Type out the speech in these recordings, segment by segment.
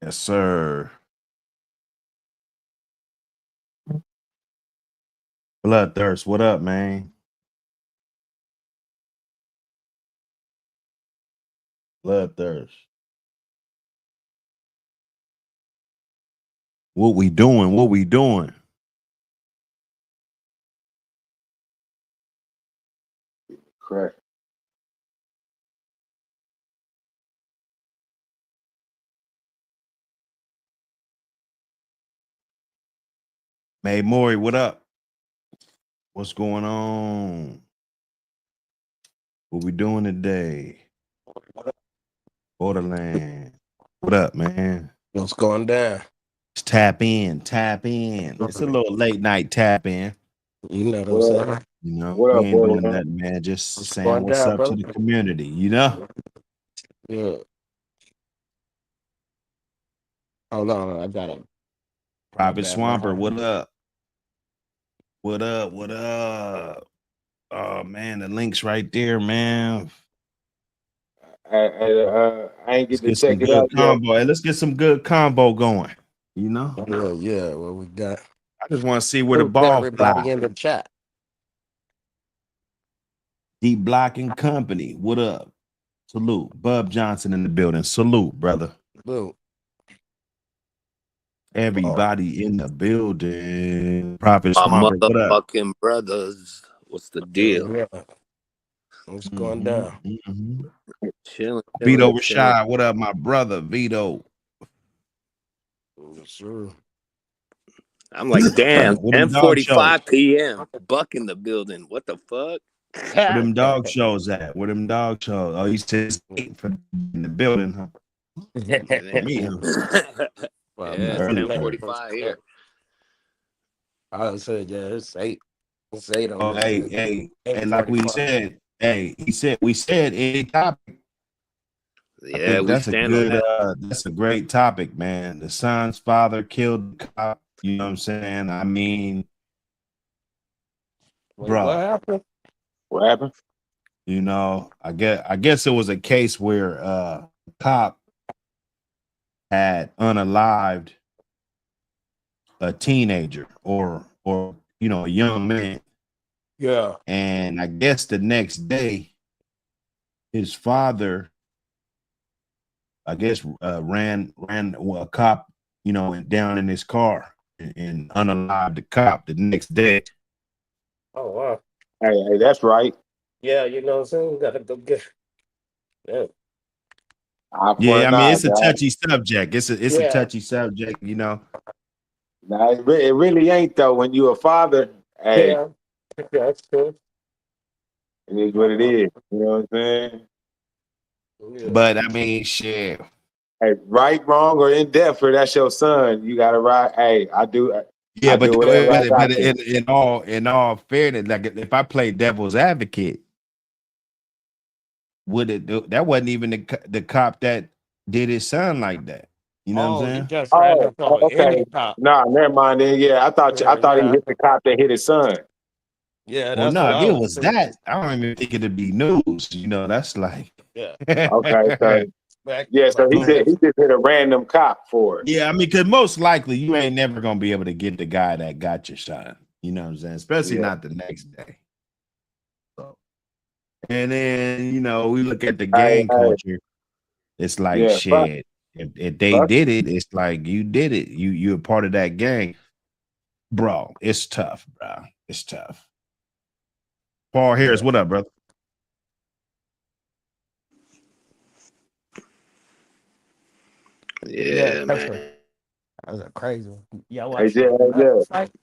Yes, sir. Bloodthirst, what up, man? Bloodthirst. What we doing? What we doing? Correct. May Maury, what up? What's going on? What we doing today? Borderland. What up, man? What's going down? Let's tap in, tap in. It's a little late night tap in. You know what I'm saying? You know, What we up, ain't boy, doing man? nothing, man. Just What's saying going what's down, up bro? to the community, you know? Yeah. Hold on, I got it. Private bad, Swamper, man. what up? What up? What up? Oh man, the link's right there, man. I ain't Let's get to get some check it good out yet. combo. Hey, let's get some good combo going. You know, Yeah. What we got? I just want to see where the Who's ball everybody fly. in the chat? Deep Blocking Company, what up? Salute. Bub Johnson in the building. Salute, brother. Boo. Everybody in the building. Prophet My Swamper, what up? motherfucking brothers. What's the deal? Yeah. What's going down? Chilling. Vito Rashad, what up, my brother? Vito. Yes, sir. I'm like, damn, What them dog shows? 10:45 p.m. Buck in the building. What the fuck? Where them dog shows at? Where them dog shows? Oh, you said for in the building, huh? For me, huh? Well, Yeah, Early 10:45 here. I said, yeah, it's 8. It's 8 on Oh, this. hey, like we said, we said any topic. Yeah, I think we that's a stand on good that. that's a great topic, man. The son's father killed the cop, you know what I'm saying? I mean, Wait, bro, what happened? What happened? you know, I guess it was a case where a cop had unalived a teenager or you know, a young man. Yeah. And I guess the next day his father, I guess, ran a cop, you know, down in his car and unalived the cop the next day. Oh, wow. Hey, that's right. Yeah, you know what I'm saying? We got to go get. Yeah. Yeah, I mean, it's a touchy subject. It's a touchy subject, you know. Nah, it really ain't though. When you a father, hey, Yeah, that's true. it is what it is. You know what I'm saying? Yeah. But I mean, shit. Hey, right, wrong, or indifferent, that's your son. You gotta ride. Hey, I do. Yeah, I but, do whatever I got to. in all fairness, like if I play devil's advocate, would it that wasn't even the cop that did his son like that? You know what I'm saying? Just ran up on Okay. any cop. Nah, never mind. Then yeah, I thought he hit the cop that hit his son. Yeah, Well, that's no, what if I it was was thinking. that, I don't even think it'd be news. You know, that's like Yeah. Okay, so yeah, so he just hit a random cop for it. Yeah, I mean, because most likely you ain't never gonna be able to get the guy that got your shot. You know what I'm saying? Especially not the next day. So, and then you know, we look at the gang culture. It's like shit. If they did it, it's like you did it. You're a part of that gang, bro. It's tough, bro. It's tough. Paul Harris, what up, brother? Yeah, man. That was a crazy one. Yeah,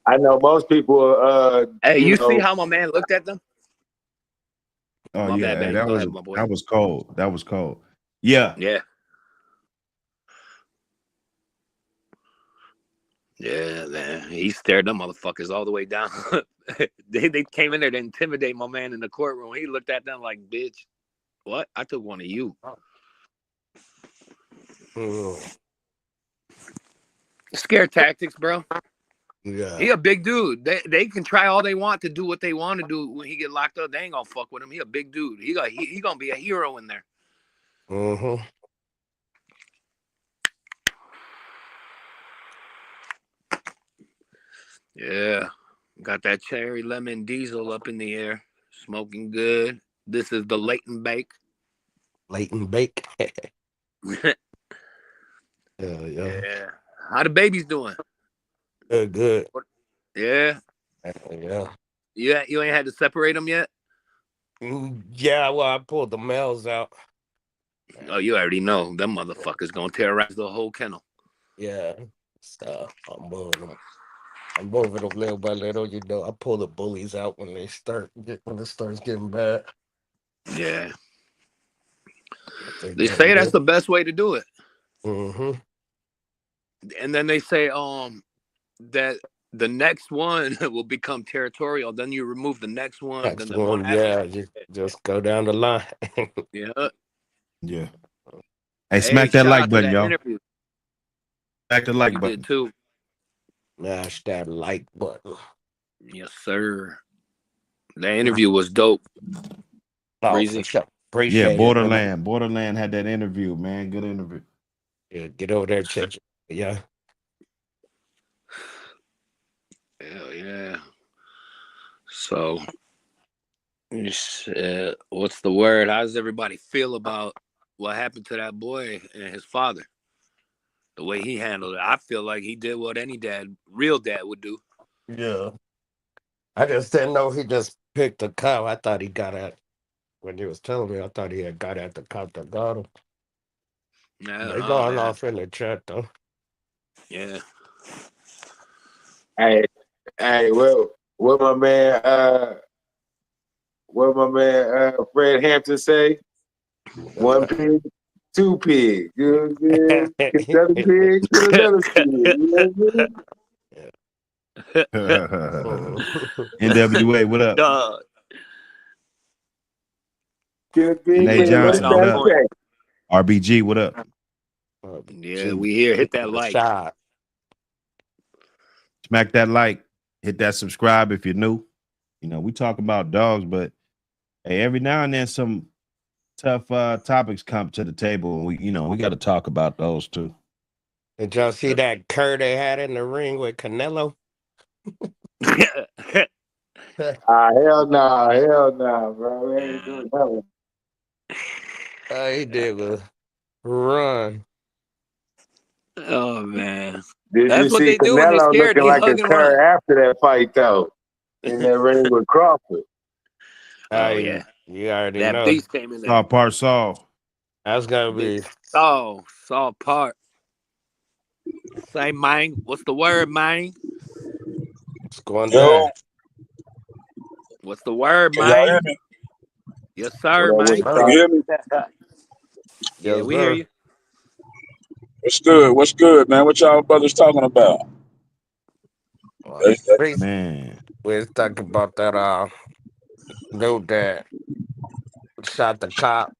I know most people. Hey, you see how my man looked at them? Oh my yeah, bad, that Go was ahead, my boy. that was cold. That was cold. Yeah. Yeah. Yeah, man. He stared them motherfuckers all the way down. they came in there to intimidate my man in the courtroom. He looked at them like, bitch, what? I took one of you. Scare tactics, bro. Yeah. He a big dude. They can try all they want to do what they want to do when he get locked up. They ain't gonna fuck with him. He a big dude. He gonna be a hero in there. Yeah. Got that cherry lemon diesel up in the air. Smoking good. This is the Leighton Bake. Leighton Bake. Yeah. Yeah. How the babies doing? Good. Yeah. Yeah. You ain't had to separate them yet? Yeah, well, I pulled the males out. Oh, you already know. Them motherfuckers gonna terrorize the whole kennel. Yeah. So I'm moving them. I'm moving them little by little. You know, I pull the bullies out when it starts getting bad. Yeah. They say that's the best way to do it. Mm-hmm. And then they say that the next one will become territorial. Then you remove the next one. Next Then the one one, after. yeah, you just go down the line. Yeah. Yeah. Hey, smack that shout like out to button, that y'all. interview. Smack the like You button. did too. Mash that like button. Yes, sir. That interview was dope. Oh, Breezy. for sure. Appreciate Yeah, it. Borderland. Borderland had that interview, man. Good interview. Yeah, get over there, check it. Yeah. Hell yeah. So, what's the word? How does everybody feel about what happened to that boy and his father? The way he handled it. I feel like he did what any real dad would do. Yeah. I just didn't know he just picked a cop. I thought he got at, when he was telling me, I thought he had got at the cop that got him. Yeah, They going off in the chat, though. Yeah. Hey, what my man Fred Hampton say? One pig, two pigs. You know what I'm saying? Another pig, kill another pig. You know what NWA, what up? Dog. Kill a pig, Janae kill Johnson, what up? another. RBG, what up? Yeah, we here. Hit that like. Shot. Smack that like. Hit that subscribe if you're new. You know, we talk about dogs, but hey, every now and then some tough topics come to the table, and we got to talk about those too. Did y'all see that cur they had in the ring with Canelo? Hell nah, bro. We ain't doing that one. All he did was run. Oh man. Did That's you what see they do when they Canelo scared. looking They like a hug and cur run. after that fight, though? In that ring with Crawford. Oh yeah. You already That know. beast came in there. Saul Part Saul. That's gonna be Saul Part. Say mine. What's the word, mine? it's going down. What's the word, Can y'all hear mine? me? Yes, sir, What up mine. with Can you hear me? Yeah, Yes, we hear sir. you. What's good? What's good, man? What y'all brothers talking about? Man. We're talking about that dude that shot the cop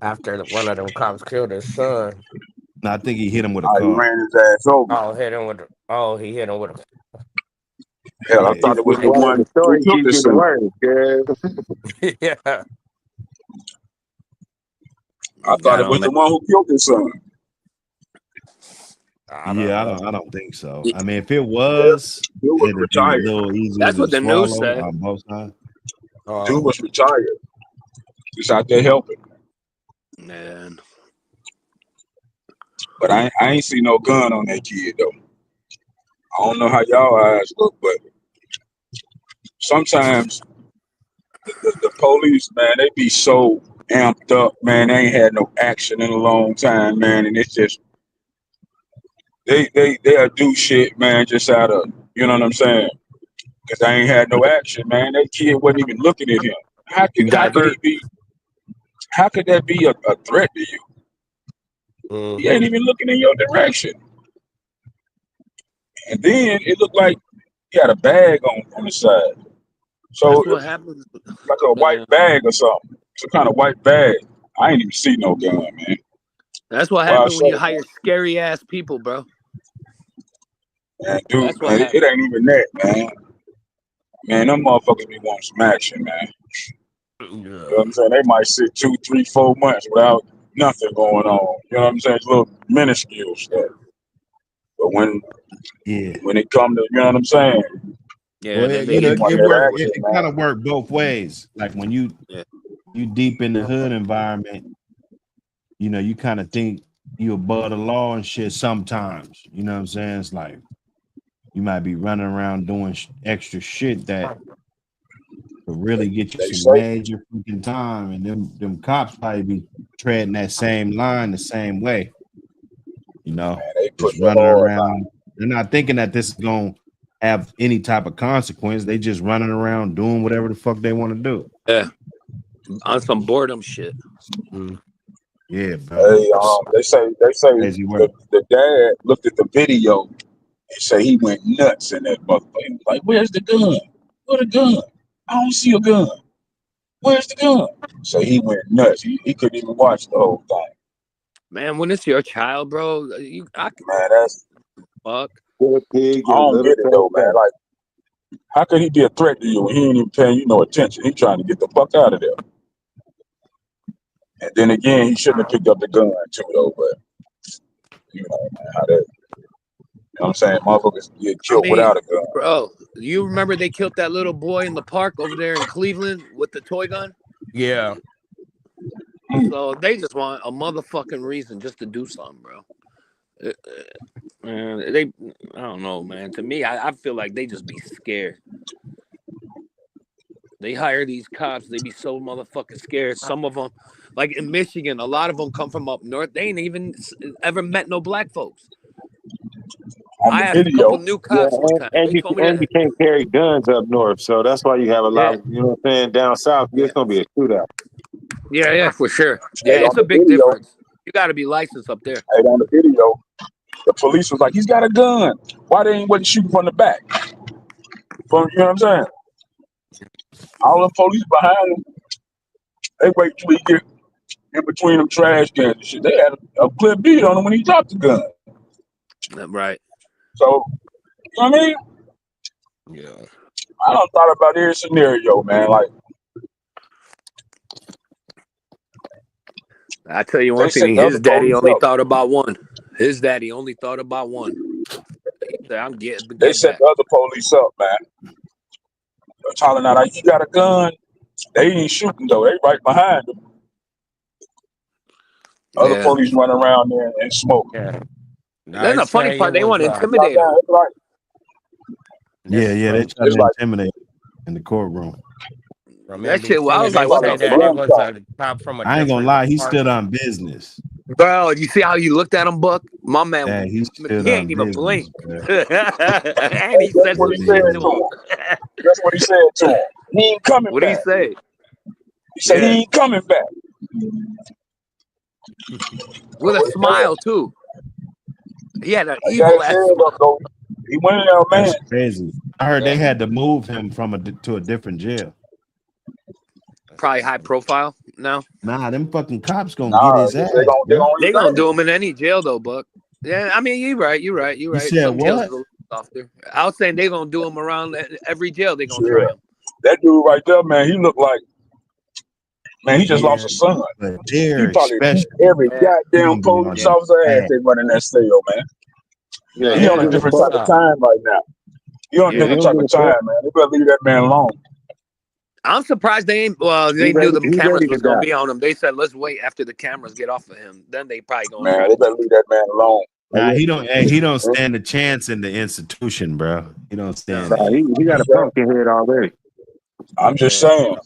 after one of them cops killed his son. No, I think he hit him with a He car. ran his ass over. He hit him with a Hell, I Yeah. thought it was the the one who story killed keeps his getting son. worse, cuz. yeah. I thought it was the one who killed his son. I don't know. I don't think so. I mean, if it was, Dude was it'd be a retired. little easier That's to what the news swallow said. on both sides. Dude was retired. He's out there helping. Man. But I ain't see no gun on that kid, though. I don't know how y'all eyes look, but sometimes the police, man, they be so amped up, man. They ain't had no action in a long time, man. And it's just, they'll do shit, man, just out of, you know what I'm saying? Because they ain't had no action, man. That kid wasn't even looking at him. How could Divert. how could that be a threat to you? Mm-hmm. He ain't even looking in your direction. And then it looked like he had a bag on the side. So That's it what was happens. like a white bag or something. Some kind of white bag. I ain't even see no gun, man. That's what Well, I happened when saw you it, hire scary ass people, bro. man, dude, That's what man, it happened. ain't even that, man. Man, them motherfuckers be wanting some action, man. You know what I'm saying? They might sit 2, 3, 4 months without nothing going on. You know what I'm saying? It's little minuscule stuff. But when Yeah. it come to, you know what I'm saying? Yeah, Well, then you know, they want it that work. action, It man. kind of work both ways. Like when you deep in the hood environment, you know, you kind of think you above the law and shit. Sometimes, you know what I'm saying? It's like you might be running around doing extra shit that could really get you They some say, major freaking time, and them cops probably be treading that same line the same way. You know, man, they just push it running hard. around. They're not thinking that this is gonna have any type of consequence. They just running around doing whatever the fuck they want to do. yeah on some boredom shit. Yeah, bro. Hey, they say Crazy work. the dad looked at the video and say he went nuts in that motherfucker. He was like, "Where's the gun? Where's the gun? I don't see a gun. Where's the gun?" So he went nuts. He couldn't even watch the whole thing. Man, when it's your child, bro, Man, that's fuck. Little pig I and a don't little get it though, man. fat. Like, how could he be a threat to you when he ain't even paying you no attention? He trying to get the fuck out of there. And then again, he shouldn't have picked up the gun too, though. But you know, man, how that. You know what I'm saying? Motherfuckers get I killed mean, without a gun. bro, you remember they killed that little boy in the park over there in Cleveland with the toy gun? Yeah. So they just want a motherfucking reason just to do something, bro. Man, I don't know, man. To me, I feel like they just be scared. They hire these cops. They be so motherfucking scared. Some of them, like in Michigan, a lot of them come from up north. They ain't even ever met no black folks. On I the asked a video, couple new Yeah, cops one time. and They you told me and that. you can't carry guns up north, so that's why you have a lot. Yeah, Of, you know what I'm saying? Down south, yeah, it's gonna be a shootout. yeah, for sure. hey, Yeah, on it's a the big video, difference. You got to be licensed up there. hey, on the video, the police was like, "He's got a gun. Why they ain't wasn't shooting from the back?" From you know what I'm saying? All the police behind him, they wait till he get in between them trash cans and shit. They had a clear bead on him when he dropped the gun. Right. So you know what I mean? Yeah. I done thought about every scenario, man. Like I tell you they one set thing. the other His daddy police only up. thought about one. His daddy only thought about one. He said, "I'm They get set back." the other police up, man. They're hollering out, like, "You got a gun?" They ain't shooting though. They right behind them. Other Yeah. police run around there and smoke. Yeah. No, Then the it's funny say part, it they was want to It's like intimidate him. that. It's like Yeah, this they from try it's to like intimidate in the courtrum. That shit. Well, I NBC, was they like, it's like "What a say the that it fuck, was gunshot. a cop from a I ain't gonna different lie, he stood department. on business. bro?" You see how you looked at him, Buck? My man, Yeah, he stood he on ain't even business, blink, bro. and he That's said what some he said shit to to him. him. That's what he said to him. He ain't coming What did he back. say? He said Yeah, he ain't coming back. with That's a what he said. smile too. He had an I got evil his ass head up smile. though. He went in there, man. That's crazy. I heard they Yeah, had to move him to a different jail. probably high profile now. Nah, them fucking cops gonna get Nah, his ass, they bro. gonna They gonna resign do him. him in any jail though, Buck. Yeah, I mean, you're right. You're right. You're You right. said Some jails is what? a little softer. I was saying they gonna do him around every jail. They gonna try Yeah. him. That dude right there, man, he looked like, man, he just lost Yeah, a son. but He Derek, probably beat especially, every Yeah, he goddamn gonna be on police yeah, his officer ass ass. they running that cell, man. Yeah, He he on don't a Yeah, give a different it's fuck. type of time right now. He on a Yeah, he different don't type give of a fuck. time, man. They better leave that man alone. I'm surprised they ain't. Well, He they knew ready. them He cameras ready to was gonna die. be on him. They said, "Let's wait after the cameras get off of him. Then they probably gonna Man, they shoot better him." leave that man alone. Nah, he don't. Hey, he don't Huh? stand a chance in the institution, bro. He don't stand No. Nah, it. he got a pumpkin head already. I'm just Yeah. saying.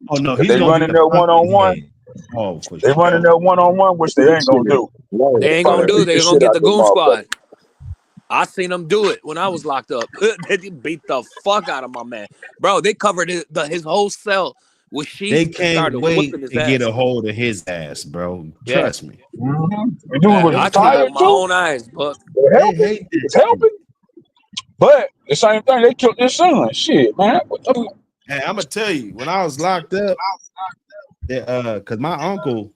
Oh no, If he's they gonna running get a there one on pumpkin one, head. Oh, for they running sure. there one on one, which they ain't gonna do. Right. They ain't Fucking gonna do. beat the They're gonna shit get out the of them goon squad. motherfuckers. I seen them do it when I was locked up. They beat the fuck out of my man, bro. They covered his whole cell with They sheets and can't started wait whipping his to get ass. a hold of his ass, bro. Yeah, Trust me. The dude yeah. was They I seen it with tired can't. my too. own eyes, Buck. They were They helping. hate He that was shit. helping. But the same thing, they killed their son. Shit, man. Hey, I'm gonna tell you, when I was locked up, cause my uncle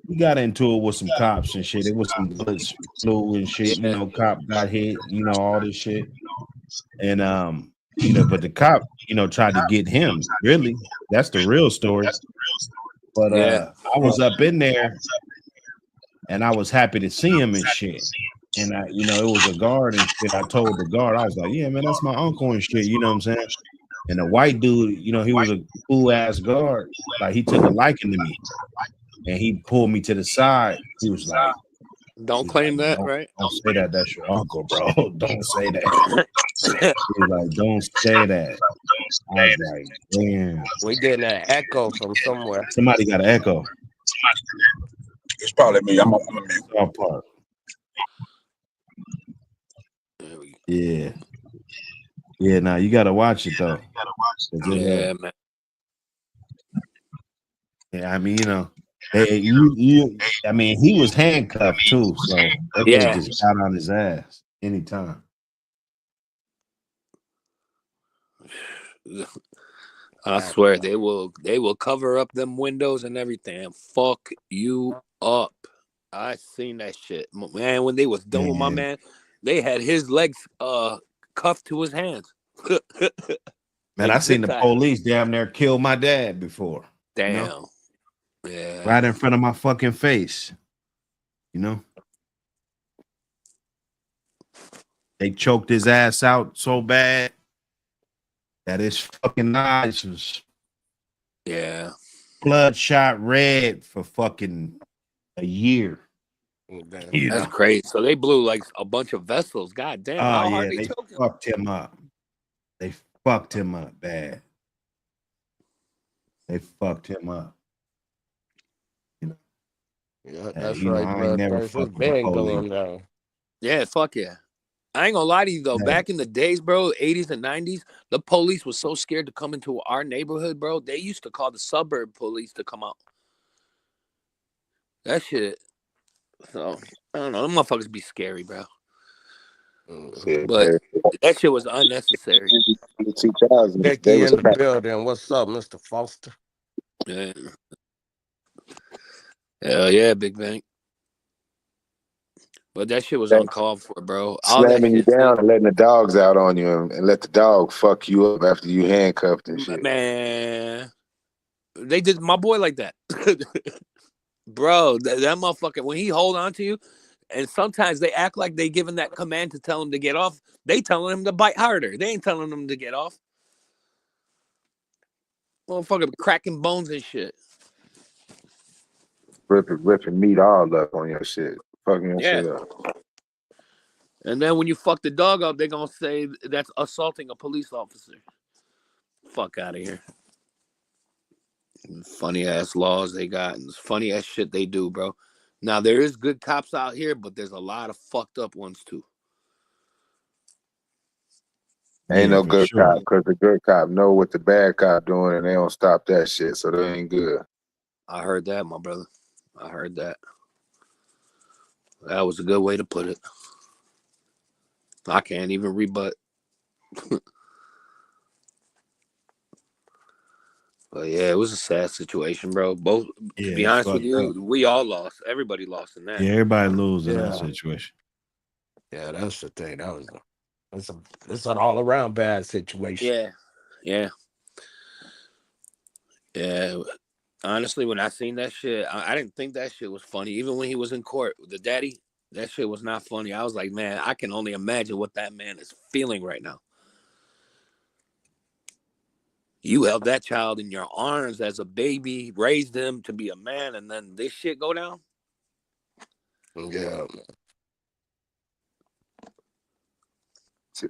he got into it with some cops and shit. It was some bullets flew and shit. You Yeah, know, cop got hit. You know all this shit. And but the cop, tried to get him. Really, that's the real story. But yeah, I was up in there, and I was happy to see him and shit. And I, it was a guard and shit. I told the guard, I was like, yeah, man, that's my uncle and shit. You know what I'm saying? And the white dude, he was a cool ass guard. Like he took a liking to me and he pulled me to the side. He was like, Don't claim that, don't, right? don't say that. That's your uncle, bro. Don't say that. He was like, don't say that. I was like, damn. We getting an echo from somewhere. Somebody got an echo. It's probably me. I'm on the mute. South Park. Yeah. Yeah, now you gotta watch it though. Yeah, man. Yeah, I mean, I mean, he was handcuffed too, so they could Yeah. have just got on his ass anytime. I swear they will cover up them windows and everything and fuck you up. I seen that shit. Man, when they was done with my man, they had his legs cuffed to his hands. Man, I seen the police damn near kill my dad before. Damn. Yeah. Right in front of my fucking face. They choked his ass out so bad that his fucking eyes was bloodshot red for fucking a year. That's crazy. So they blew like a bunch of vessels. God damn. How hard they choked him? Fucked him up. They fucked him up bad. They fucked him up. Yeah, that's right. I ain't never fucked with going down. Yeah, fuck yeah. I ain't gonna lie to you though. Back in the days, bro, 80s and 90s, the police was so scared to come into our neighborhood, bro. They used to call the suburb police to come out. That shit. So I don't know. Them motherfuckers be scary, bro. But that shit was unnecessary. Becky in the building. What's up, Mr. Foster? Yeah. Hell yeah, Big Bang. But that shit was uncalled for, bro. Slamming you down and letting the dogs out on you and let the dog fuck you up after you handcuffed and shit. Man, they did my boy like that. Bro, that motherfucker, when he hold on to you, and sometimes they act like they giving that command to tell him to get off, they telling him to bite harder. They ain't telling him to get off. Motherfucker cracking bones and shit. Ripping meat all up on your shit. Fucking your shit up. And then when you fuck the dog up, they're gonna say that's assaulting a police officer. Fuck out of here. Funny ass laws they got and funny ass shit they do, bro. Now there is good cops out here, but there's a lot of fucked up ones too. Ain't no good cop, because the good cop know what the bad cop doing and they don't stop that shit, so they ain't good. I heard that, my brother. I heard that. That was a good way to put it. I can't even rebut. But yeah, it was a sad situation, bro. To be honest with you, we all lost. Everybody lost in that. Yeah, everybody lose in that situation. Yeah, that's the thing. It's an all around bad situation. Yeah. Honestly, when I seen that shit, I didn't think that shit was funny. Even when he was in court, the daddy, that shit was not funny. I was like, man, I can only imagine what that man is feeling right now. You held that child in your arms as a baby, raised him to be a man, and then this shit go down? Yeah. See,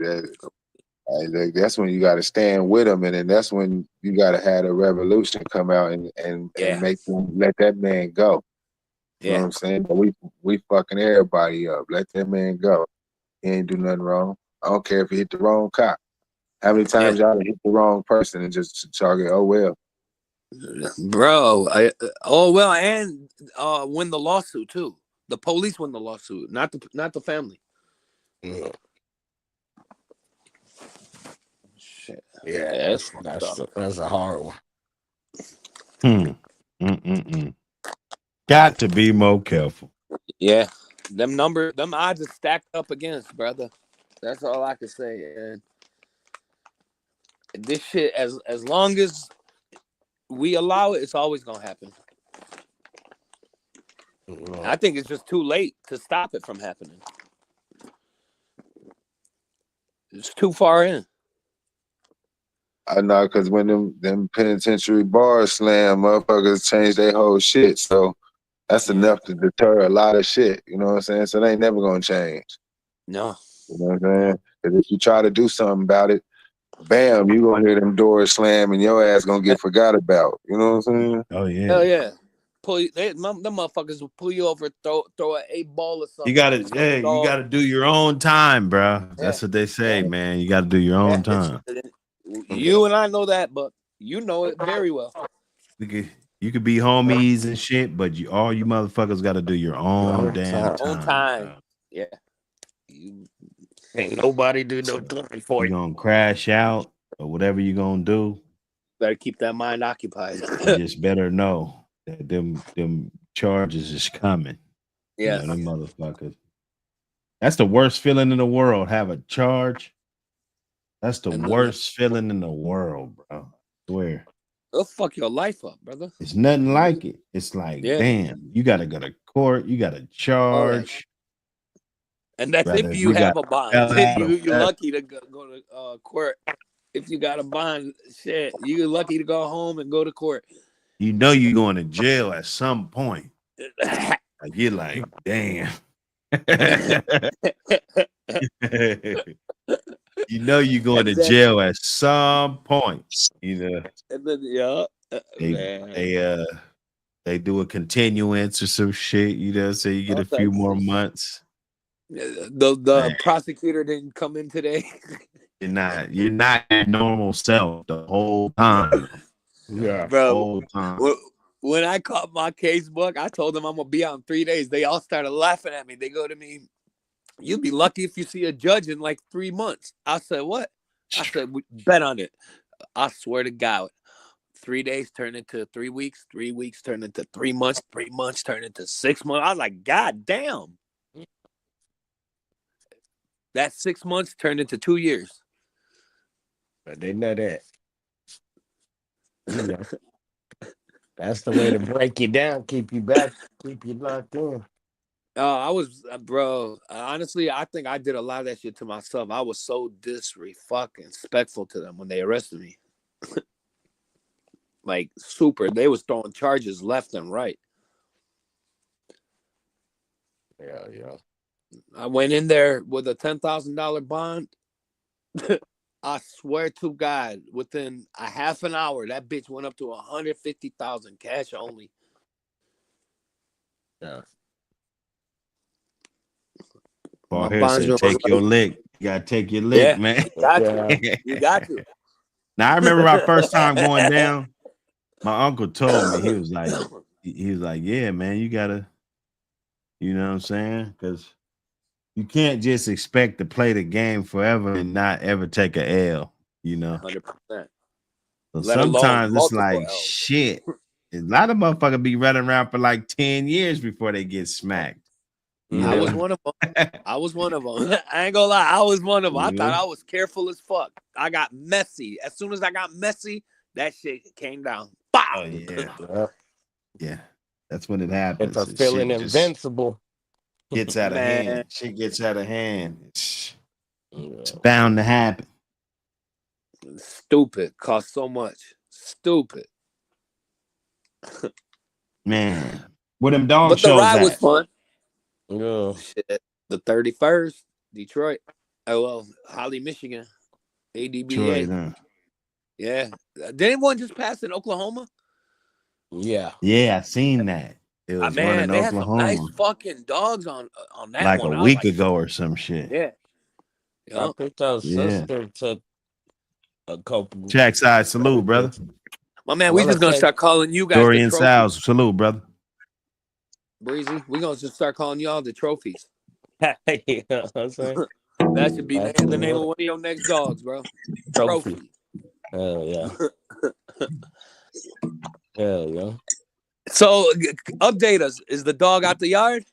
that's when you got to stand with them, and then that's when you got to have a revolution come out and make them let that man go. You know what I'm saying? But we fucking everybody up. Let that man go. He ain't do nothing wrong. I don't care if he hit the wrong cop. How many times y'all hit the wrong person and just target? Oh well, bro. And win the lawsuit too. The police win the lawsuit, not the family. Yeah. Shit. Yeah, that's a hard one. Got to be more careful. Yeah, them odds are stacked up against, brother. That's all I can say. And this shit, as long as we allow it, it's always gonna happen. I think it's just too late to stop it from happening. too far in. I know, because when them penitentiary bars slam, motherfuckers change their whole shit. So that's enough to deter a lot of shit. You know what I'm saying? So they ain't never gonna change. No. You know what I'm saying? Because if you try to do something about it, bam, you gonna hear them doors slam and your ass gonna get forgot about. You know what I'm saying? Oh yeah. Hell yeah. Pull you, them motherfuckers will pull you over, throw an 8-ball or something. You gotta do your own time, bro. That's what they say, man. You gotta do your own time. You and I know that, but you know it very well. You could be homies and shit, but all you motherfuckers gotta do your own damn time. Own time. Bro. Yeah. Ain't nobody do no time for you. you. Gonna crash out or whatever you gonna do. Better keep that mind occupied. You just better know that them charges is coming. Yeah, you know, them motherfuckers. That's the worst feeling in the world. Have a charge. That's the worst feeling in the world, bro. I swear. It'll fuck your life up, brother. It's nothing like it. It's like, damn, you gotta go to court. You got to charge. And that's if you have a bond. You're lucky to go to court. If you got a bond, shit, you're lucky to go home and go to court. You know you're going to jail at some point. Like, you're like, damn. You know you're going to jail at some point. You know. And then, they do a continuance or some shit. You know, so you get a few more months. The prosecutor didn't come in today. You're not your normal self the whole time. Yeah, bro. The whole time. When I caught my case book, I told them I'm gonna be out in 3 days. They all started laughing at me. They go to me, "You'd be lucky if you see a judge in like 3 months." I said, "What?" I said, "Bet on it." I swear to God, 3 days turned into 3 weeks. 3 weeks turned into 3 months. 3 months turned into 6 months. I was like, God damn. That 6 months turned into 2 years. But they know that. You know. That's the way to break you down, keep you back, keep you locked in. I was, bro. Honestly, I think I did a lot of that shit to myself. I was so disrespectful to them when they arrested me. Like super, they was throwing charges left and right. Yeah. I went in there with a $10,000 bond. I swear to God, within a half an hour, that bitch went up to $150,000 cash only. Yeah. Paul Harris said, "Take your lick. You gotta take your lick, man." You got to. Now I remember my first time going down. My uncle told me, he was like, "Yeah, man, you gotta, you know what I'm saying? Because you can't just expect to play the game forever and not ever take a L, you know." 100%. So sometimes it's like L's. Shit. A lot of motherfuckers be running around for like 10 years before they get smacked. I was one of them. I ain't gonna lie. I was one of them. I thought I was careful as fuck. I got messy. As soon as I got messy, that shit came down. Bow! Oh, yeah. Yeah. That's when it happens. It's a feeling invincible. Gets out of hand. Shit gets out of hand. It's bound to happen. Stupid. Cost so much. Stupid. Man. Where them dog shows the ride at? was fun. Yeah. Shit. The 31st, Detroit. Oh, well, Holly, Michigan. ADBA. Detroit, huh? Yeah. Didn't one just pass in Oklahoma? Yeah. Yeah, I seen that. It was one in they Oklahoma. had some nice fucking dogs on that like one. A week ago or some shit. Yeah. I picked out sister to a couple. Jackside, salute, brother. My man, we just gonna start calling you guys Dorian the trophies. Sal's, salute, brother. Breezy, we gonna just start calling y'all the trophies. You know what I'm saying? That should be the name of one of your next dogs, bro. Trophy. Hell yeah. Hell yeah. So update us. Is the dog out the yard?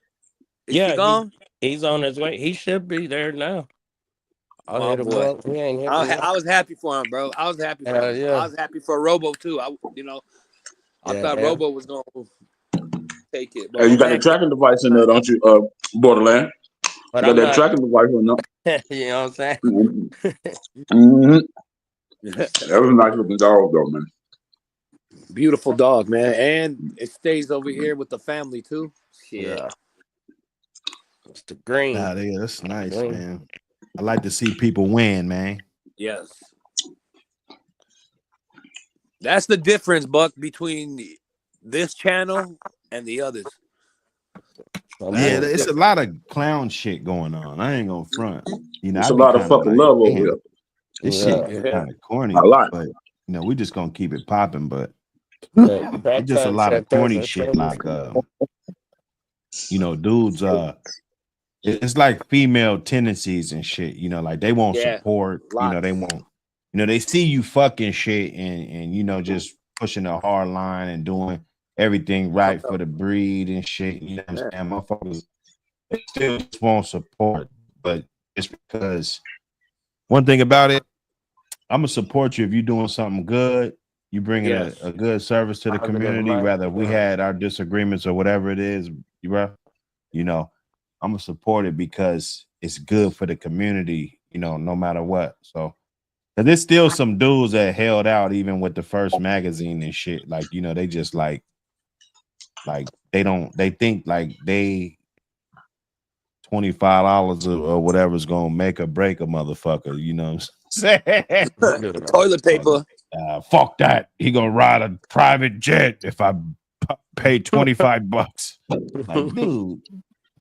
Is he gone? He's on his way. He should be there now. I was happy for him, bro. I was happy for him. Yeah. I was happy for Robo too. I thought Robo was gonna take it. Hey, you got a tracking device in there, don't you, Borderland? But Got I'm that not. tracking device on them. You know what I'm saying? Mm-hmm. That was a nice looking dog, though, man. Beautiful dog, man, and it stays over here with the family too. Shit. Yeah. It's the green. Yeah, that's nice, Green. man. I like to see people win, man. Yes. That's the difference, Buck, between this channel and the others. Yeah, it's a lot of clown shit going on. I ain't gonna front. You know, There's I a be lot of kind of fucking like, love over damn, here. this Yeah. shit kind of corny. A lot. But you know, we just gonna keep it popping. But That it's just a lot of corny content shit. says- Like, you know, dudes. It's like female tendencies and shit. You know, like they won't Yeah, support. You know, they won't. You know, they see you fucking shit and you know just pushing a hard line and doing everything right for the breed and shit. You know what I'm saying? Motherfuckers they still just won't support, but just because one thing about it, I'm gonna support you if you're doing something good. You bringing a good service to the community. Whether we had our disagreements or whatever it is, you know, I'm gonna support it because it's good for the community. You know, no matter what. So. There's still some dudes that held out even with the first magazine and shit. Like, you know, they just like they think like they $25 or whatever is gonna make or break a motherfucker, you know what I'm saying? Toilet paper. Fuck that. He gonna ride a private jet if I pay $25. Like, dude.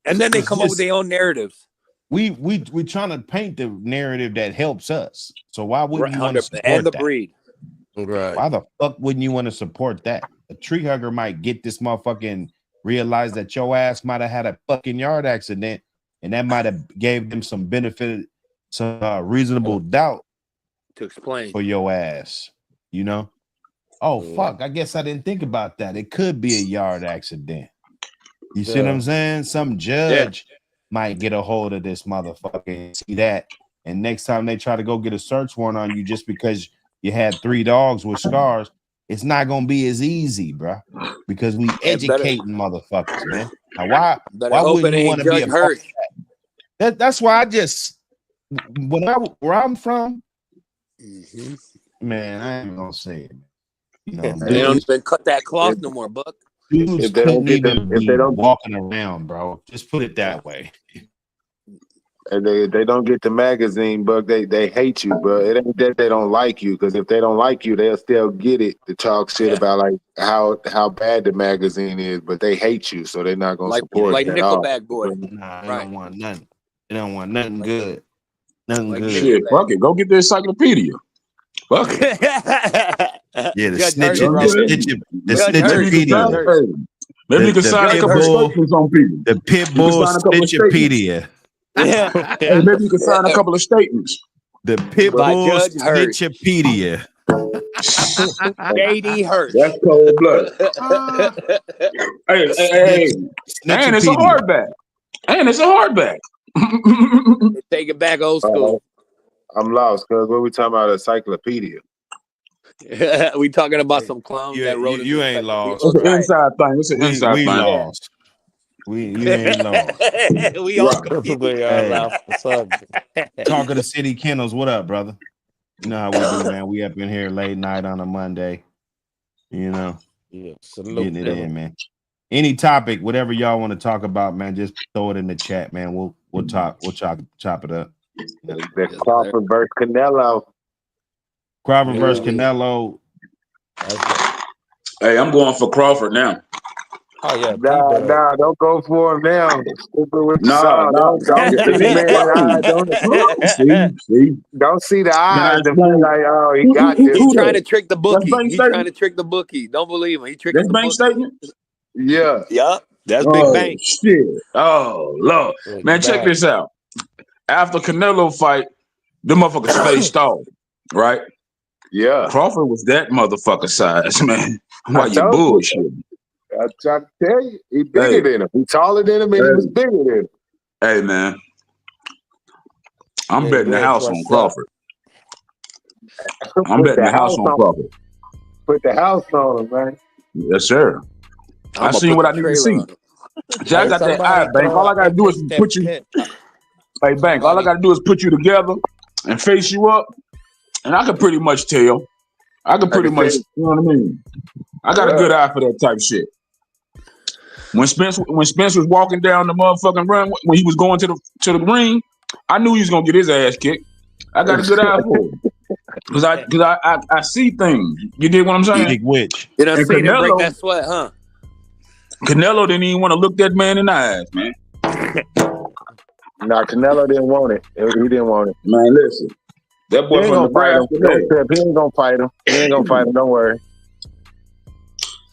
And then they come up with their own narratives. We trying to paint the narrative that helps us. So why wouldn't you want to support and the that? breed? Right. Why the fuck wouldn't you want to support that? A tree hugger might get this motherfucking realize that your ass might have had a fucking yard accident, and that might have gave them some benefit, some reasonable doubt to explain for your ass. You know? Oh fuck! I guess I didn't think about that. It could be a yard accident. You see what I'm saying? Some judge might get a hold of this motherfucker and see that, and next time they try to go get a search warrant on you just because you had 3 dogs with scars, it's not gonna be as easy, bro. Because we educating motherfuckers, man. Now, why wouldn't you want to be a part of that? That's why I just where I'm from, man, I ain't gonna say it. You know, they don't even cut that cloth no more, Buck. Dudes if they don't get them, if they don't walking around, bro. Just put it that way. And they don't get the magazine, Buck, they hate you, bro. It ain't that they don't like you, because if they don't like you, they'll still get it to talk shit about like how bad the magazine is, but they hate you, so they're not gonna support like it at all. Nickelback boy. Nah, they don't want nothing. They don't want nothing good. Nothing Like good. Shit, fuck it. Go get the encyclopedia. Fuck it. Yeah, the Judge snitchpedia. Maybe you can sign a couple of statements on people. The Pitbull snitchpedia. Yeah. Hey, maybe you can sign a couple of statements. The Pitbull snitchpedia. JD Hurst. That's cold blood. Hey. And it's a hardback. Take it back old school. I'm lost, cuz what we talking about? Encyclopedia. We talking about some clowns that wrote you ain't lost. It's an inside thing. It's an inside thing. Lost. You ain't lost. We all confused. Talking to City Kennels, what up, brother? You know how we do, man. We up in here late night on a Monday. You know, getting it in, man. Any topic, whatever y'all want to talk about, man, just throw it in the chat, man. We'll chop it up. The Crawford versus Canelo. Crawford versus Canelo. Hey, I'm going for Crawford now. Oh yeah, nah, don't go for him now. Don't see the eyes and feel like, oh, he got this. He's trying to trick the bookie. Don't believe him. He tricking the bookie. Statement? Yeah. Yup. That's big bank. Shit. Oh Lord. Man, check this out. After Canelo fight, the motherfucker spaced off, right? Yeah. Crawford was that motherfucker size, man. Why you bullshitting? I try to tell you, he bigger than him. He taller than him, and he was bigger than him. Hey, man. I'm betting the house on Crawford. I'm betting the house on Crawford. Put the house on him, man. Yes, sir. I seen what I need to see. I got that eye, bank. All I gotta do is put you. Hey, Bank, all I got to do is put you together and face you up, and I can pretty much tell. I can pretty much, you know what I mean? I got a good eye for that type shit. When Spence was walking down the motherfucking run, when he was going to the ring, I knew he was gonna get his ass kicked. I got a good eye for him. Cause I see things. You dig what I'm saying? Big witch. You done seen him break that sweat, huh? Canelo didn't even want to look that man in the eyes, man. Nah, Canelo didn't want it. He didn't want it. Man, listen. That boy from Nebraska. He ain't gonna fight him. He ain't gonna fight him. Don't worry.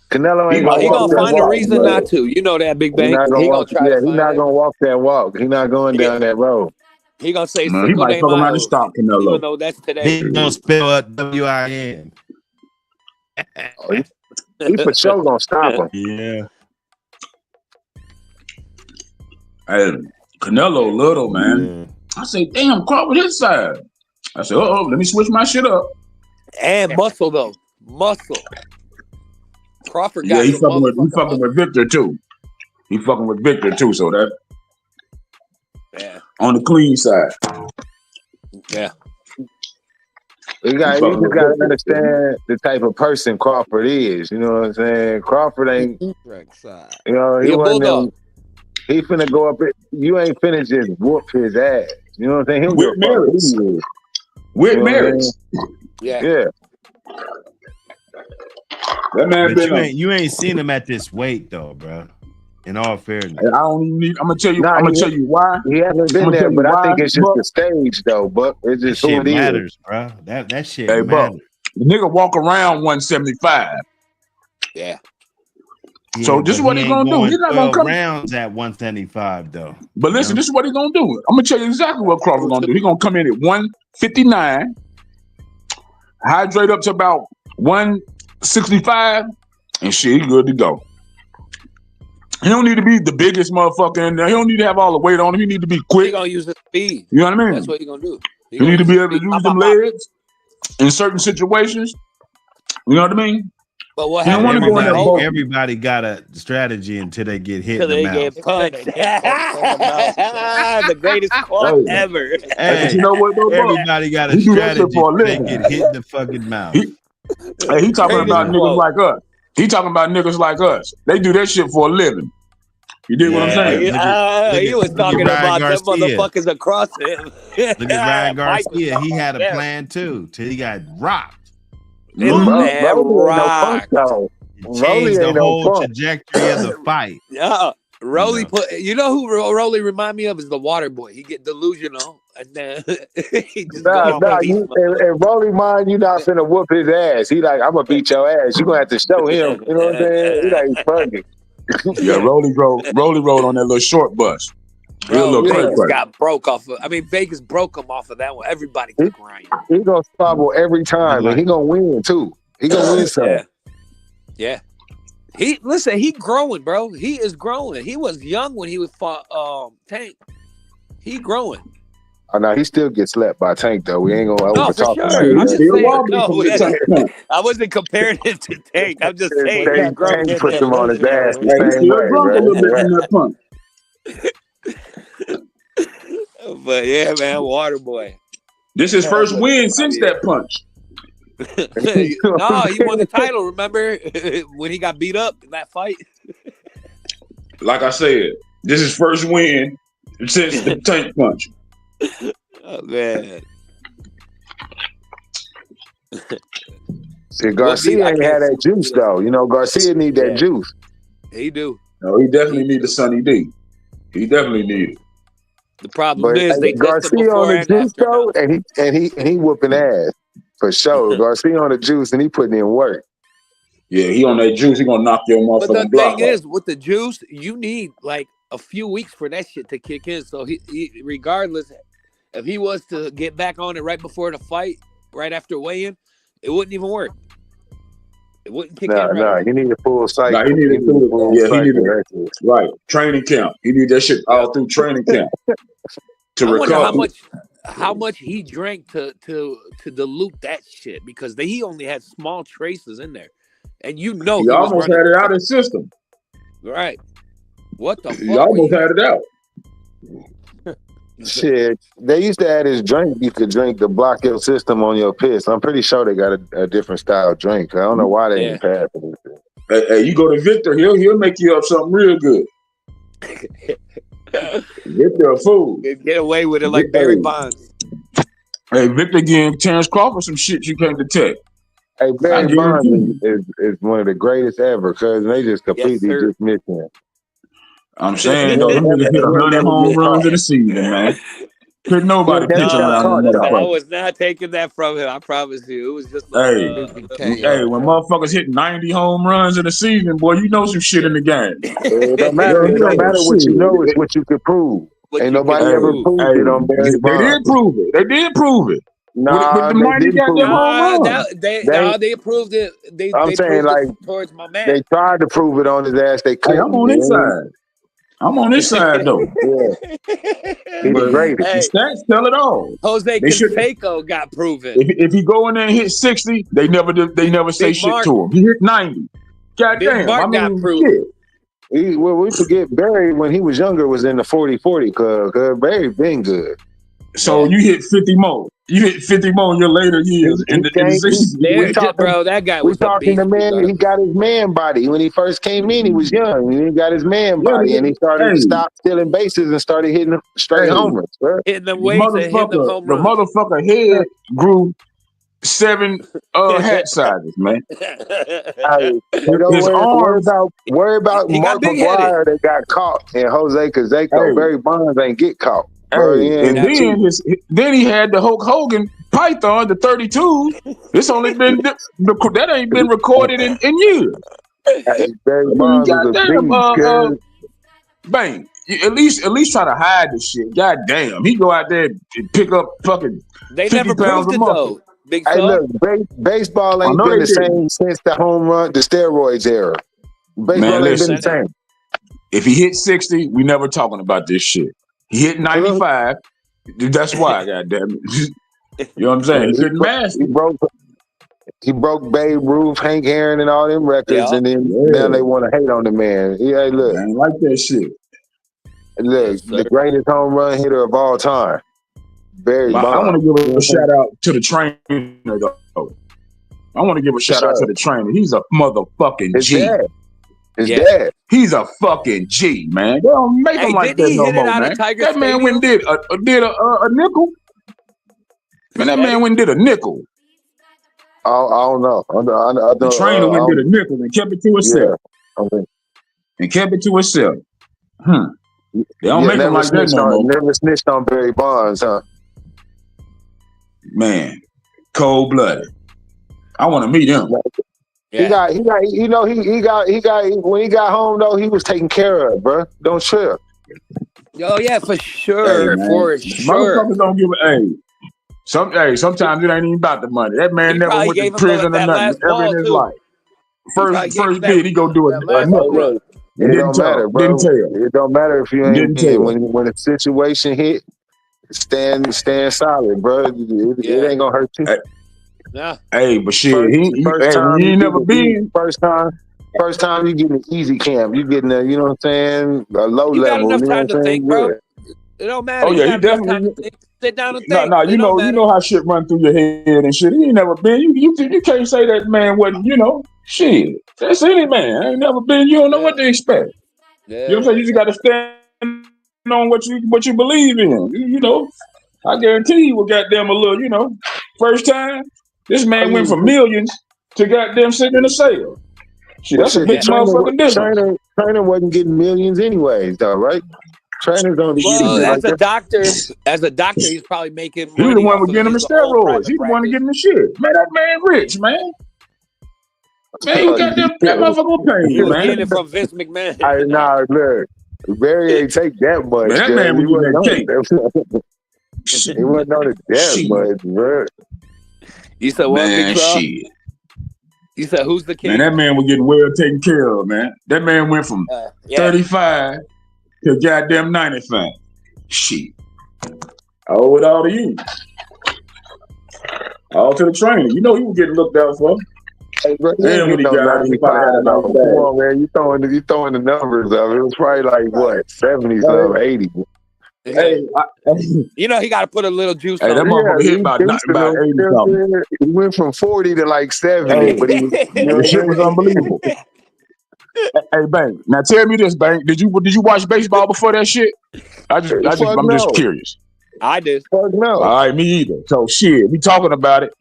Canelo ain't he gonna find a reason not to. You know that, Big Bang. He gonna try. Yeah, he's not gonna walk that walk. He's not going down that road. He gonna say he might fuck around and stop Canelo. Even though that's today. He gonna spell WIN. He for sure gonna stop him. Yeah. Hey, Canelo little, man. I say, damn, Crawford his side. I said, let me switch my shit up. And muscle though. Muscle. Crawford got he fucking with Victor too. He fucking with Victor too, so that on the clean side. Yeah. You just gotta understand the type of person Crawford is. You know what I'm saying? Crawford ain't he wasn't he finna go up you ain't finna just whoop his ass. You know what I'm saying? With Marys. Yeah. That man you ain't seen him at this weight though, bro. In all fairness, I'm gonna tell you. I'm gonna tell you why. He hasn't been there, but I think it's just the stage, though. But it's just who it matters, bro. That shit matters. Bro, the nigga walk around 175. Yeah. So this is what he's gonna do. He's not gonna come rounds at 175 though. But listen, this is what he's gonna do. I'm gonna tell you exactly what Crawford's gonna do. He's gonna come in at 159, hydrate up to about 165, and shit, he's good to go. He don't need to be the biggest motherfucker in there. He don't need to have all the weight on him. He need to be quick. He gonna use the speed. You know what I mean? That's what he gonna do. He need to be able to use them legs in certain situations. You know what I mean? But what happens? Everybody got a strategy until they get hit in the mouth. Get punched. The greatest quote ever. Hey, you know what, though, everybody got a strategy until they get hit in the fucking mouth. He talking about niggas like us. He talking about niggas like us. They do that shit for a living. You dig what I'm saying? He was talking about them motherfuckers across him. Look at Ryan Garcia. He had a plan too till he got rocked. This man rocked. Changed the whole trajectory of the fight. Yeah. Rolly put. You know who Rolly remind me of is the Water Boy. He get delusional and then he just and Rolly mind you not finna whoop his ass. He like, I'm gonna beat your ass. You gonna have to show him. You know what I'm saying? He like fucking. Yeah, Rolly rode on that little short bus. Bro, Vegas got broke off of. I mean, Vegas broke him off of that one. Everybody took Ryan. He gonna squabble every time, and he gonna win too. He gonna win some. Yeah. He growing, bro. He is growing. He was young when he was fought Tank. He growing. Oh no, he still gets slapped by Tank though. We ain't gonna overtalk him. I wasn't comparing him to Tank. I'm just saying Tank puts him on his ass the same way, But yeah, man, Waterboy. This is his first win since that punch. No, he won the title. Remember when he got beat up in that fight? Like I said, this is first win since the Tank punch. Oh man. See, Garcia ain't had that juice though. You know, Garcia need that juice. He do. No, he definitely need the Sunny D. He definitely need it. The problem is they Garcia on the juice though, and he whooping ass. For sure. Garcia on the juice and he putting in work. Yeah, he on that juice. He gonna knock your motherfucking block. But the thing is, with the juice, you need like a few weeks for that shit to kick in. So he regardless, if he was to get back on it right before the fight, right after weigh-in, it wouldn't even work. It wouldn't kick in. No, he need a full cycle. He need right. Training camp. He need that shit all through training camp. To recover. How much he drank to dilute that shit, because he only had small traces in there, and he almost had it out of his system. Right? What the fuck? He almost had it out. Shit, they used to add this drink you could drink to block your system on your piss. I'm pretty sure they got a different style drink. I don't know why they ain't passing it. Hey, you go to Victor, he'll make you up something real good. Victor a fool. Get away with it like Barry Bonds. Hey, Victor getting Terrence Crawford some shit you can't detect. Hey, Barry Bonds is one of the greatest ever because they just completely just missed him. I'm saying though, them niggas hit 100 home runs in a season, man. Couldn't nobody pitch around them motherfuckers. I was not taking that from him. I promise you, it was just. Hey, when motherfuckers hit 90 home runs in a season, boy, you know some shit in the game. It don't matter. It don't matter what you know. It's what you can prove. Ain't nobody ever proved it on Barry Bonds. They did prove it. They did prove it. Nah, with the 90 goddamn home runs. They proved it. I'm saying like towards my man. They tried to prove it on his ass. They couldn't. Hey, I'm on his side. I'm on this side though. Yeah. He's the greatest. The stats tell it all. Jose Canseco got proven. If he go in there and hit 60, they never say shit to him. He hit 90. Goddamn. Mark got proven. We forget Barry when he was younger was in the 40-40 club. Cause Barry been good. So you hit 50 more. You hit 50 more in your later years. That guy was talking to man. He got his man body when he first came in. He was young. He got his man body, and he started to stop stealing bases and started hitting straight homers. Bro. Hitting them weights and hitting them home runs. The motherfucker head grew 7 hat sizes, man. His arms worry about Mark McGwire that got caught and Jose Canseco. Barry Bonds ain't get caught. And then he had the Hulk Hogan Python, the 32. It's only been that ain't been recorded in years. Barry Bonds was a bang. At least try to hide the shit. God damn, he go out there and pick up fucking. They never proved it though. Big look, baseball ain't been the same since the home run, the steroids era. Baseball ain't been the same. If he hit 60, we never talking about this shit. He hit 95. That's why, goddamn it. You know what I'm saying? He couldn't master. He broke Babe Ruth, Hank Aaron, and all them records, and then now they want to hate on the man. Yeah, look, I ain't like that shit. Look, the greatest home run hitter of all time, Barry Bonds. I want to give a shout out to the trainer, though. I want to give a shout out to the trainer. He's a motherfucking G. His dad. He's a fucking G, man. They don't make him like that no more, man. That man went and did a nickel. Man, that man went and did a nickel. I don't know. The trainer went and did a nickel and kept it to himself. And kept it to himself. They don't make him like that no more. Never snitched on Barry Bonds, huh? Man, cold-blooded. I want to meet him. Yeah. He got when he got home though, he was taken care of, bro. Don't trip. Oh yeah, for sure. Motherfuckers don't give a sometimes it ain't even about the money. That man never went to prison or nothing ever in his life. First bid, he go do a nickel. It don't matter, bro. It don't matter if you ain't when a situation hit, stand solid, bro. It ain't gonna hurt you. Yeah. Hey, but shit, he ain't never been. First time you get an easy camp. You getting a, you know what I'm saying, a low you level. Got enough time to think, bro. Yeah. It don't matter. Oh yeah, he definitely sit down and think. No, you know how shit run through your head and shit. He ain't never been. You can't say that man wasn't. You know, shit. That's any man. I ain't never been. You don't know what to expect. Yeah. You know what I'm saying? You just got to stand on what you believe in. You know, I guarantee you will goddamn a little. You know, first time. This man went from millions to goddamn sitting in a cell. Shit, that's a big motherfucking difference. Trainer wasn't getting millions anyways, though, right? Trainers don't get as a doctor, he's probably making money. He the one with getting him the steroids. He the one getting the shit. Man, that man rich, man. Man, you got that motherfucker will pay you, man. Getting it from Vince McMahon. Look, Barry ain't take that much. Man, that man was getting that cake. He wasn't on it that much, bro. You said what, man, shit. You said who's the king? Man, that man was getting well taken care of, man. That man went from 35 to goddamn 95. Shit. I owe it all to you. All to the trainer. You know he was getting looked out for. Hey, bro, damn, when he got out, he probably had come on, man. You throwing the numbers up. It was probably like what, 70 something, 80. Hey, You know he got to put a little juice hey, on that it. motherfucker hit about Houston, 80 something. he went from 40 to like 70, Hey, but he was, you know the what shit I'm was saying? unbelievable. Hey, Bank. Now tell me this, Bank. Did you watch baseball before that shit? I'm just No. curious. I did. Fuck no. All right, me either. So shit, we talking about it.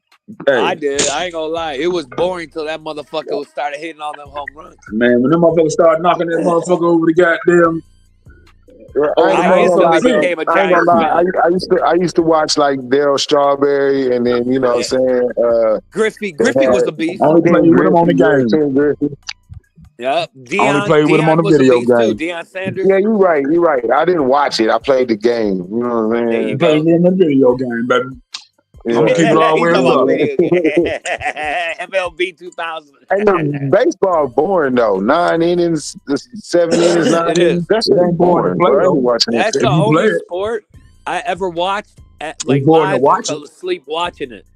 Hey, I did. I ain't gonna lie. It was boring till that motherfucker started hitting all them home runs. man, when them motherfuckers started knocking that motherfucker over the goddamn I instantly became a I ain't gonna Giants lie. fan. I used to watch like Daryl Strawberry, and then you know what I'm saying. Griffey They was had a beast. only played Ken with him on the Griffey, game. Ken Griffey. Yep. Only played with him on Deion the was a video beast too. game. Deion Sanders. Yeah, you're right. You're right. I didn't watch it. I played the game. You know what I'm There saying? you Played go. with him on the video game, baby. I'm gonna keep it all the He's way talking about up. video game. MLB 2000. Hey, look, baseball boring though. 9 innings, 7 innings, 9 It innings. is. That's It ain't boring to boring, play bro. I ain't though. watching that That's shit. the If you play only it, sport I ever watched at it's like boring to live and watch it. fell asleep watching it.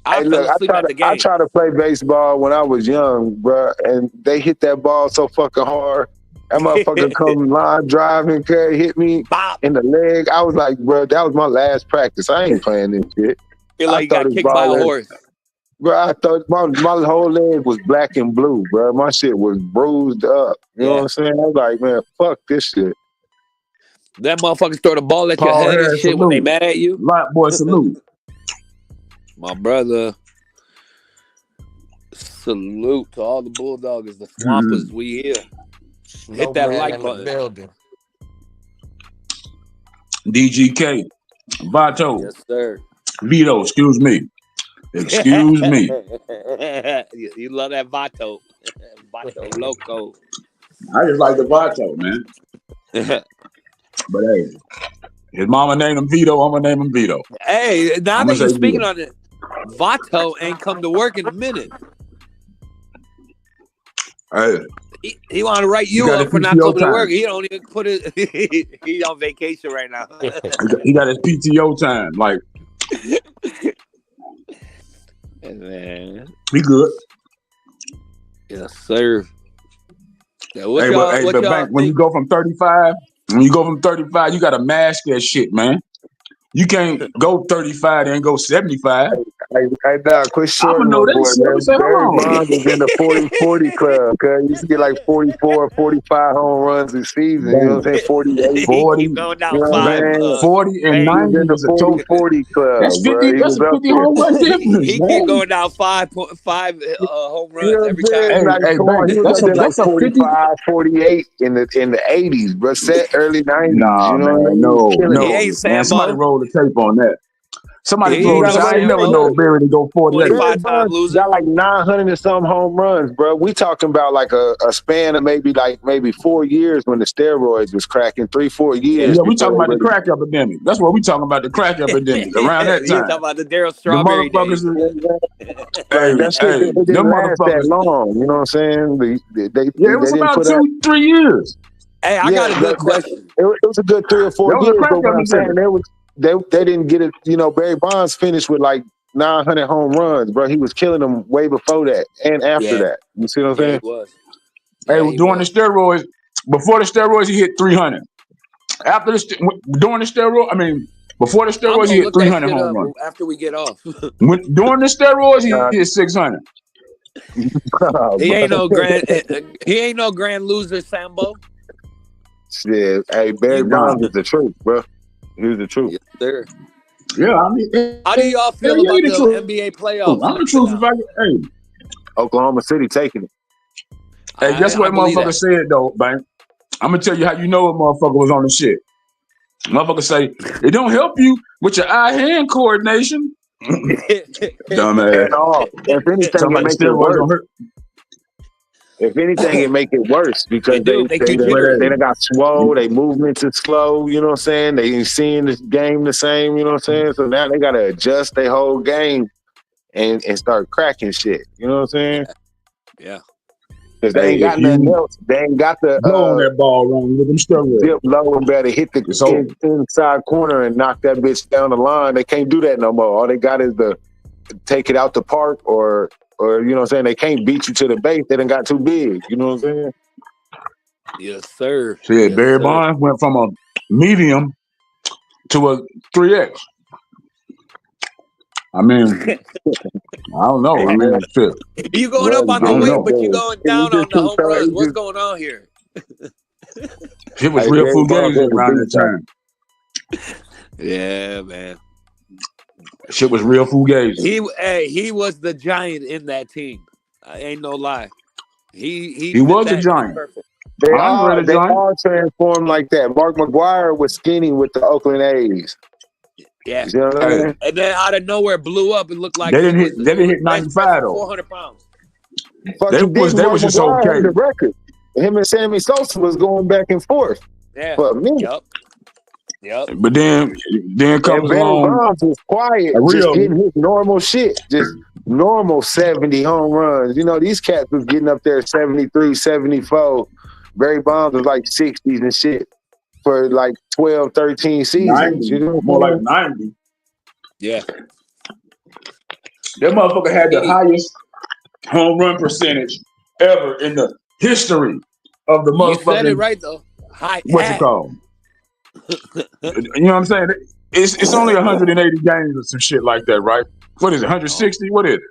I Hey, fell look, asleep at the I game. tried to play baseball when I was young, bro, and they hit that ball so fucking hard. That motherfucker come line driving, hit me Bop. in the leg. I was like, bro, that was my last practice. I ain't playing this shit. Feel I like you thought got this kicked by a ball, horse. bro. I thought my whole leg was black and blue, bro. My shit was bruised up. You know what I'm saying? I was like, man, fuck this shit. That motherfuckers throw the ball at your Paul head and Harris shit when they salute. mad at you. Lot boy salute. My brother. Salute to all the Bulldogs. The Swampers, we here. Hit that Snowman like in the button. building. DGK, Vato, Yes, sir. Vito. Excuse me. Excuse me. You love that Vato. Vato Loco. I just like the Vato, man. But hey, his mama named him Vito. I'm gonna name him Vito. Hey, now I'm that gonna you're say speaking Vito. on it, Vato ain't come to work in a minute. Hey, He want to write you got up his for not PTO coming to work. time. He don't even put it. He's on vacation right now. He got his PTO time. Like Man. he good. Yes, sir. Yeah, what Hey, y'all but Bank, when you think? go from 35, you gotta mask that shit, man. You can't go 35 and go 75. Hey, Doc, quit I'ma shorting know my that boy, shit. I'ma man. say, Barry hold on. Bonds is in the 40-40 club, cuz. He used to get like 44, 45 home runs a season. You know what I'm saying? 48. He 40, keep going You down know what I'm 5 saying? 40 and He bang. was in 90 the is a total. 40-40 club, That's bro. 50. He That's was a up 50 there. home run difference, He keep man. going down five home You runs know every what I'm time. saying? Hey, Like, come on, Bank, he was up there like that's a 50. 45, 48 in the 80s, bro. Set early 90s. Nah, You know what I man, mean? He was no, killing He it. ain't man. Somebody Sambo. roll the tape on that. Somebody He roll ain't the You no tape. gotta I run ain't the never Sambo. know tape. Barry to go 40. 25 time Barry loser. got like 900 and some home runs, bro. We talking about like a span of maybe 4 years when the steroids was cracking, 3-4 Yeah. years Yeah, we talking before they about the really. crack epidemic. That's what we talking about, the crack epidemic around that You talking time. about the Daryl The Strawberry days. motherfuckers, Like hey, that shit, hey, it didn't them last that motherfuckers. long. You know what I'm saying? Yeah, it They was didn't about put out. 2-3 years. Hey, I Yeah, got a good question. it was a good 3 or 4 That was a years. crack But what I'm saying, epidemic. they didn't get it. You know, Barry Bonds finished with like 900 home runs, bro. He was killing them way before that and after Yeah. that. You see what I'm Yeah, he saying? was. Hey, Yeah, he during the was. steroids, before the steroids, he hit 300. After during the steroid, I mean, before the I'm steroids, he gonna hit look that 300 shit home up runs. after we get off. During the steroids, Uh, he hit 600. He ain't no grand loser, Sambo. Shit, hey, Barry Nah. Bonds is the truth, bro. He was the truth. Yes, sir. Yeah, I mean, How do y'all feel yeah, about he the the truth. NBA playoffs I'm the lifting truth. If now? hey, Oklahoma City taking it. guess I what believe motherfucker that. said though, man? I'm gonna tell you how you know a motherfucker was on the shit. Motherfucker say it don't help you with your eye-hand coordination. Dumbass. At all. If anything, Talking it about the make it steroids worse. don't hurt. If anything, it make it worse because They do. Make you But jittery. they done got swole. hey, They movements is slow. You know what I'm saying? They ain't seeing this game the same. You know what I'm saying? So now they gotta adjust their whole game and start cracking shit. You know what I'm saying? Yeah. Because they ain't if got nothing you else. They ain't got blow on the that ball wrong with them steroids, dip low and better hit the it's over. inside corner and knock that bitch down the line. They can't do that no more. All they got is the take it out the park or you know what I'm saying? They can't beat you to the base. They done got too big. You know what I'm saying? Yes, sir. Shit, Yes, Barry sir. Bonds went from a medium to a 3X. I mean, I don't know. I mean, shit. You going up on I the don't weight, know. but you going down on the home runs. What's going on here? It was real fugazi around that time. Yeah, man. Shit was real fugazi. He was the giant in that team. I ain't no lie. He was a giant. Perfect. They all transformed like that. Mark McGwire was skinny with the Oakland A's. Yeah. You know what I mean? And then out of nowhere blew up and looked like they didn't hit 95 though. 400 pounds. They was just okay. The record. Him and Sammy Sosa was going back and forth. Yeah. For me. Yep. But then comes along. Bonds was quiet, just getting his normal shit, just normal 70 home runs. You know, these cats was getting up there 73, 74. Barry Bonds was like 60s and shit for like 12, 13 seasons. 90, you know, more like 90. Yeah. That motherfucker had the highest home run percentage ever in the history of the motherfucking. You said it right though. What's it called? You know what I'm saying? It's only 180 games or some shit like that, right? What is it? 160? What is it?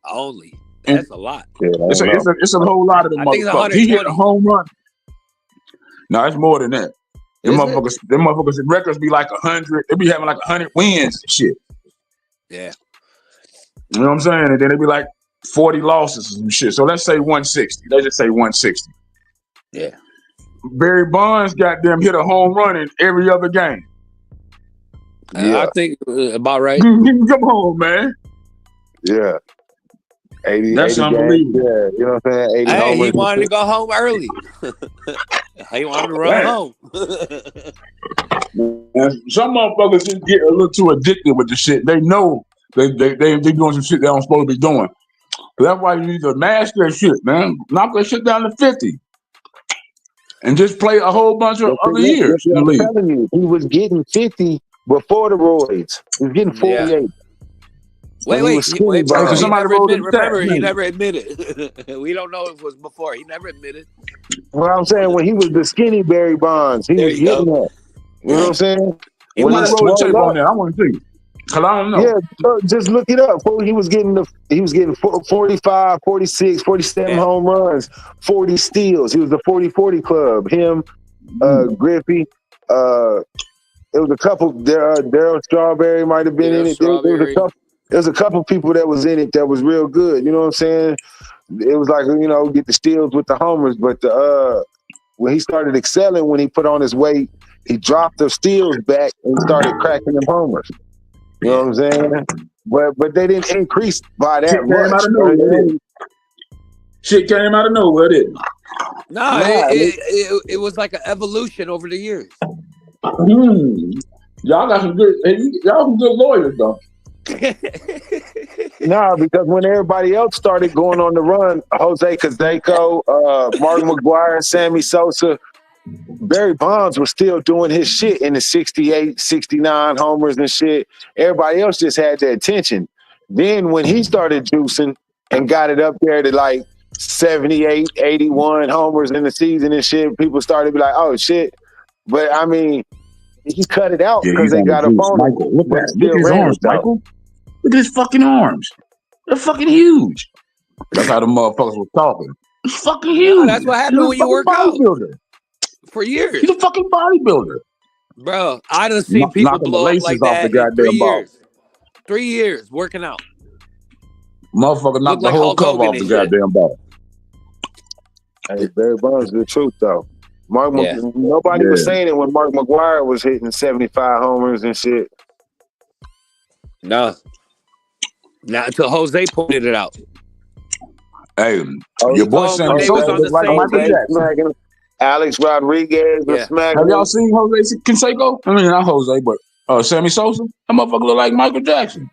Only. That's a lot. Yeah, it's a whole lot of them motherfuckers. He hit a home run. No, it's more than that. Them motherfuckers' records be like 100. They be having like 100 wins and shit. Yeah. You know what I'm saying? And then they be like 40 losses and shit. So let's say 160. Let's just say 160. Yeah. Barry Bonds goddamn hit a home run in every other game. I think about right. Come on, man. Yeah. 80. That's 80 unbelievable. Games, yeah, you know what I'm saying? 80 Hey, he homers. wanted to go home early. He wanted to run home. And some motherfuckers just get a little too addicted with the shit. They know they doing some shit they don't supposed to be doing. But that's why you need to master that shit, man. Knock that shit down to 50. And just play a whole bunch of other years in the league. I'm telling you, he was getting 50 before the roids. He was getting 48. Yeah. Wait. He never admitted. We don't know if it was before. He never admitted. Well, I'm saying when he was the skinny Barry Bonds, he was getting that. You know what I'm saying? He might roll the tape on that. I want to see. Cause I don't know. Yeah, just look it up. He was getting 45, 46, 47 home runs, 40 steals. He was the 40-40 club. Him, Griffey, it was a couple. Daryl Strawberry might have been in it. There was a couple people that was in it that was real good. You know what I'm saying? It was like, you know, get the steals with the homers. But when he started excelling, when he put on his weight, he dropped the steals back and started cracking them homers. You know what I'm saying? But they didn't increase by that much. Shit came out of nowhere, didn't it? No, it was like an evolution over the years. Y'all got some good lawyers though. No, because when everybody else started going on the run, Jose Canseco, Mark McGwire, Sammy Sosa, Barry Bonds was still doing his shit in the 68, 69 homers and shit. Everybody else just had the attention. Then when he started juicing and got it up there to like 78, 81 homers in the season and shit, people started to be like, oh shit. But I mean, he cut it out because they got a phone. Michael, look at his arms, Michael. Look at his fucking arms. They're fucking huge. That's how the motherfuckers were talking. It's fucking huge. No, that's what happened when you work out. For years. He's a fucking bodybuilder. Bro, I done seen people blow up like that in 3 years. 3 years working out. Motherfucker knocked the whole cover off the goddamn ball. Hey, Barry Bonds is the truth, though. Nobody was saying it when Mark McGwire was hitting 75 homers and shit. No. Not until Jose pointed it out. Hey, your boy Sammy Sosa was like Michael Jackson. Alex Rodriguez was smacking. Have y'all seen Jose Canseco? I mean, not Jose, but Sammy Sosa. That motherfucker look like Michael Jackson.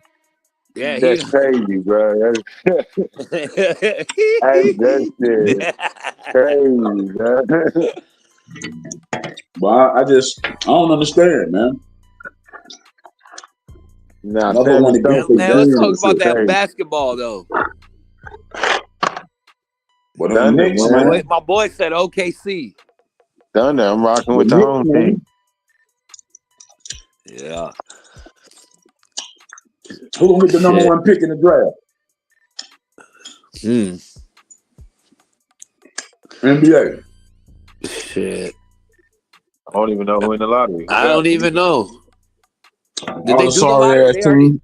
Yeah, that's crazy, bro. That's crazy, bro. Well, I don't understand, man. Nah, let's talk about that basketball, though. What the Knicks, man? My boy said OKC. Done there. I'm rocking with the home team. Yeah. Who gonna get the number one pick in the draft? NBA. Shit. I don't even know who in the lottery. I don't even know. Did All they the do the sorry lottery? ass They already, team.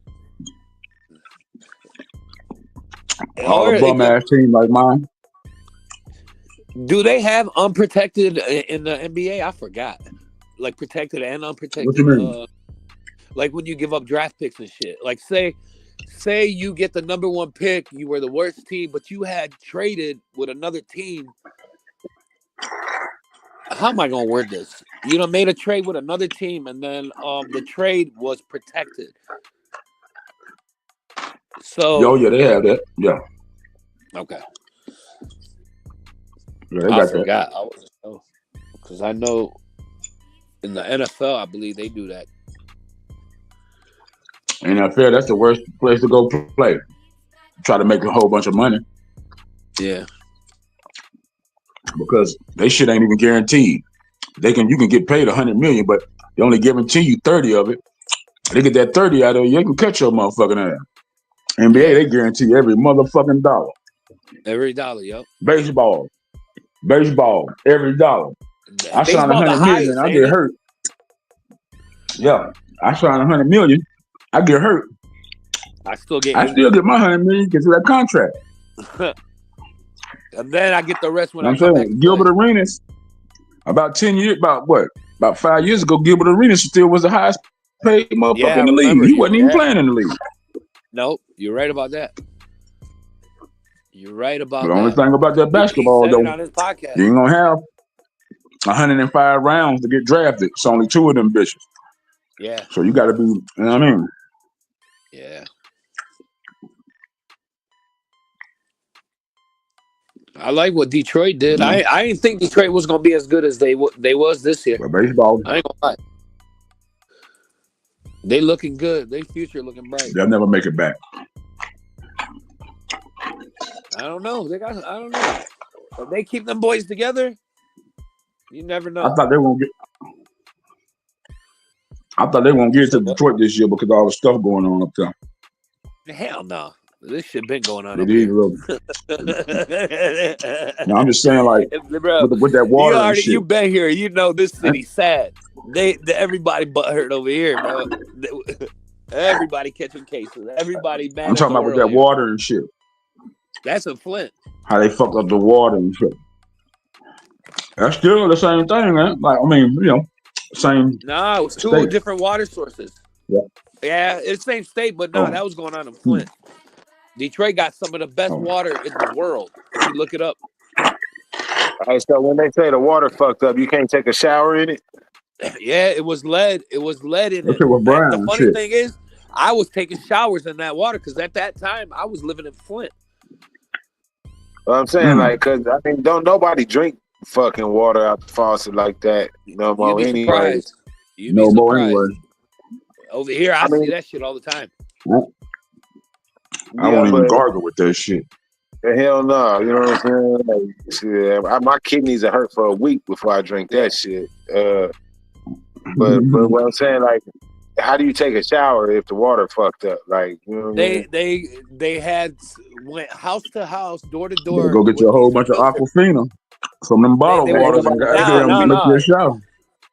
All the bum ass team like mine. do they have unprotected in the NBA? I forgot. Like protected and unprotected. What you mean? Like when you give up draft picks and shit. Like say you get the number one pick, you were the worst team, but you had traded with another team. How am I gonna word this? You know, made a trade with another team, and then the trade was protected. So Yeah, they have that. Yeah. Okay. Yeah, they I got forgot. I wasn't know. Because I know in the NFL, I believe they do that. NFL, that's the worst place to go play. Try to make a whole bunch of money. Yeah. Because they shit ain't even guaranteed. You can get paid $100 million, but they only guarantee you 30 of it. They get that 30 out of you, you can cut your motherfucking ass. NBA, they guarantee every motherfucking dollar. Every dollar, yo. Baseball, every dollar. I signed $100 million, I get hurt. Yeah, I signed $100 million, I get hurt. I still get my $100 million because of that contract. And then I get the rest when I'm saying Gilbert Arenas, about 5 years ago, Gilbert Arenas still was the highest paid motherfucker in the league. He wasn't even playing in the league. Nope, you're right about that. You're right about that. The only thing about that basketball, though, on his podcast. you ain't gonna have 105 rounds to get drafted. It's only 2 of them bitches. Yeah. So you got to be, you know what I mean? Yeah. I like what Detroit did. I didn't think Detroit was gonna be as good as they was this year. But baseball, I ain't gonna lie. They looking good. They future looking bright. They'll never make it back. I don't know. I don't know. If they keep them boys together, you never know. I thought they won't get to Detroit this year because of all the stuff going on up there. Hell no. This shit been going on. It is real. No, I'm just saying, like, bro, with that water and shit. You been here. You know this city's sad. Everybody butthurt over here, bro. Everybody catching cases. Everybody mad. I'm talking about with that water and shit. That's in Flint. How they fucked up the water and shit. That's still the same thing, man. Like, I mean, same. No, it was 2 different water sources. Yeah. Yeah, it's the same state, but no, that was going on in Flint. Detroit got some of the best water in the world. If you look it up. All right, so when they say the water fucked up, you can't take a shower in it? Yeah, it was lead. It was lead in it. The funny thing is, I was taking showers in that water because at that time I was living in Flint. Well, I'm saying, like, because I mean, don't nobody drink fucking water out the faucet like that. No more, anyway. No more, anyway. Over here, I see that shit all the time. I won't even gargle with that shit. Hell no, you know what I'm saying? Like, shit, my kidneys are hurt for a week before I drink that shit. But what I'm saying, like, how do you take a shower if the water fucked up? Like, you know what I mean? They went house to house, door to door. Go get you a whole bunch of Aquafina from them bottled waters and lick your shower.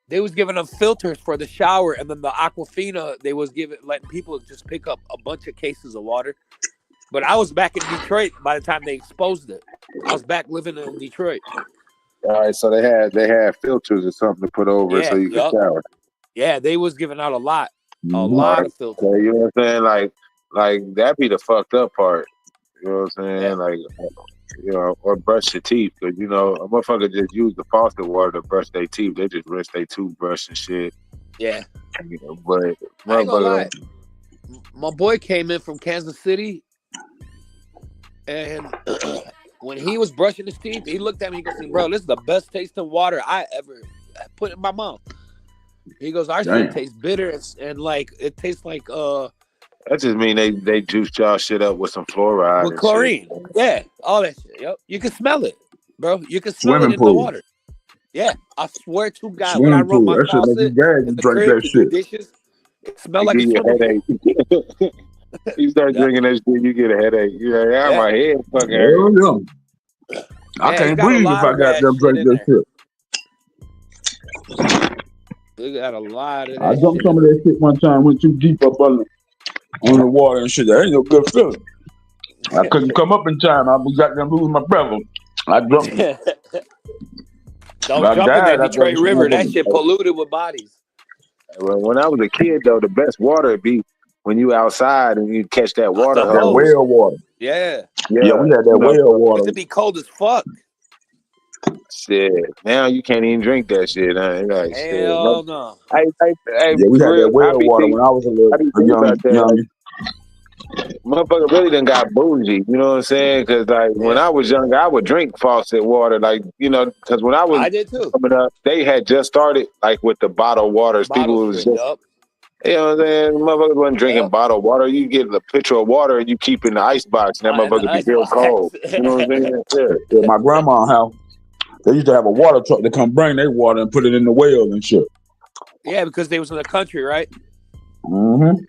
They was giving them filters for the shower, and then the Aquafina they was letting people just pick up a bunch of cases of water. But I was back in Detroit by the time they exposed it. I was back living in Detroit. All right, so they had filters or something to put over it so you could shower. Yeah, they was giving out a lot of filters. So, you know what I'm saying? Like that be the fucked up part. You know what I'm saying? Yeah. Like, or brush your teeth, because a motherfucker just use the faucet water to brush their teeth. They just rinse their toothbrush and shit. Yeah. But I ain't gonna lie. My boy came in from Kansas City, and when he was brushing his teeth, he looked at me. He goes, "Bro, this is the best tasting water I ever put in my mouth." He goes, "Our shit tastes bitter and like it tastes like That just mean they juiced y'all shit up with some fluoride. With chlorine. Shit. Yeah, all that shit. Yep. You can smell it, bro. You can smell it in the water. Yeah, I swear to God, when I run my faucet in the crib to do dishes, It smelled It like a give you a swimming pool. headache. You start Yep. drinking that shit, you get a headache. You're like, Yeah. my head fucking Hell hurt. yeah. I Yeah, it can't got a breathe if lot I of got that them shit drink in this there. shit. It got a lot of I that dumped shit some in of that shit one time, went too deep up on the water and shit. That ain't no good feeling. I couldn't come up in time. I was goddamn losing my breath. I jumped. there. Don't I jump in that died after Detroit that River. That shit. shit polluted with bodies. When I was a kid, though, the best water would be when you outside and you catch that water The That hose. hose. well water. Yeah. Yeah, we had that you know, well water. Used to be cold as fuck. shit. Now you can't even drink that shit. Huh? You're like, shit. Hell no. Hey, Yeah, we for had real, that well water when I was I be a thinking about that. young. Motherfucker really done got bougie. You know what I'm saying? Because like when Yeah. I was younger, I would drink faucet water. Like because when I was I did too. coming up, they had just started like with the bottled waters. Bottle People was shit. just Yup. you know what I'm saying? Motherfuckers wasn't drinking Yep. bottled water. You get a pitcher of water and you keep in the ice box, and that In the motherfucker be ice real box. cold. You know what I'm saying? Yeah. At my grandma's house, they used to have a water truck to come bring their water and put it in the well and shit. Yeah, because they was in the country, right? Mm-hmm.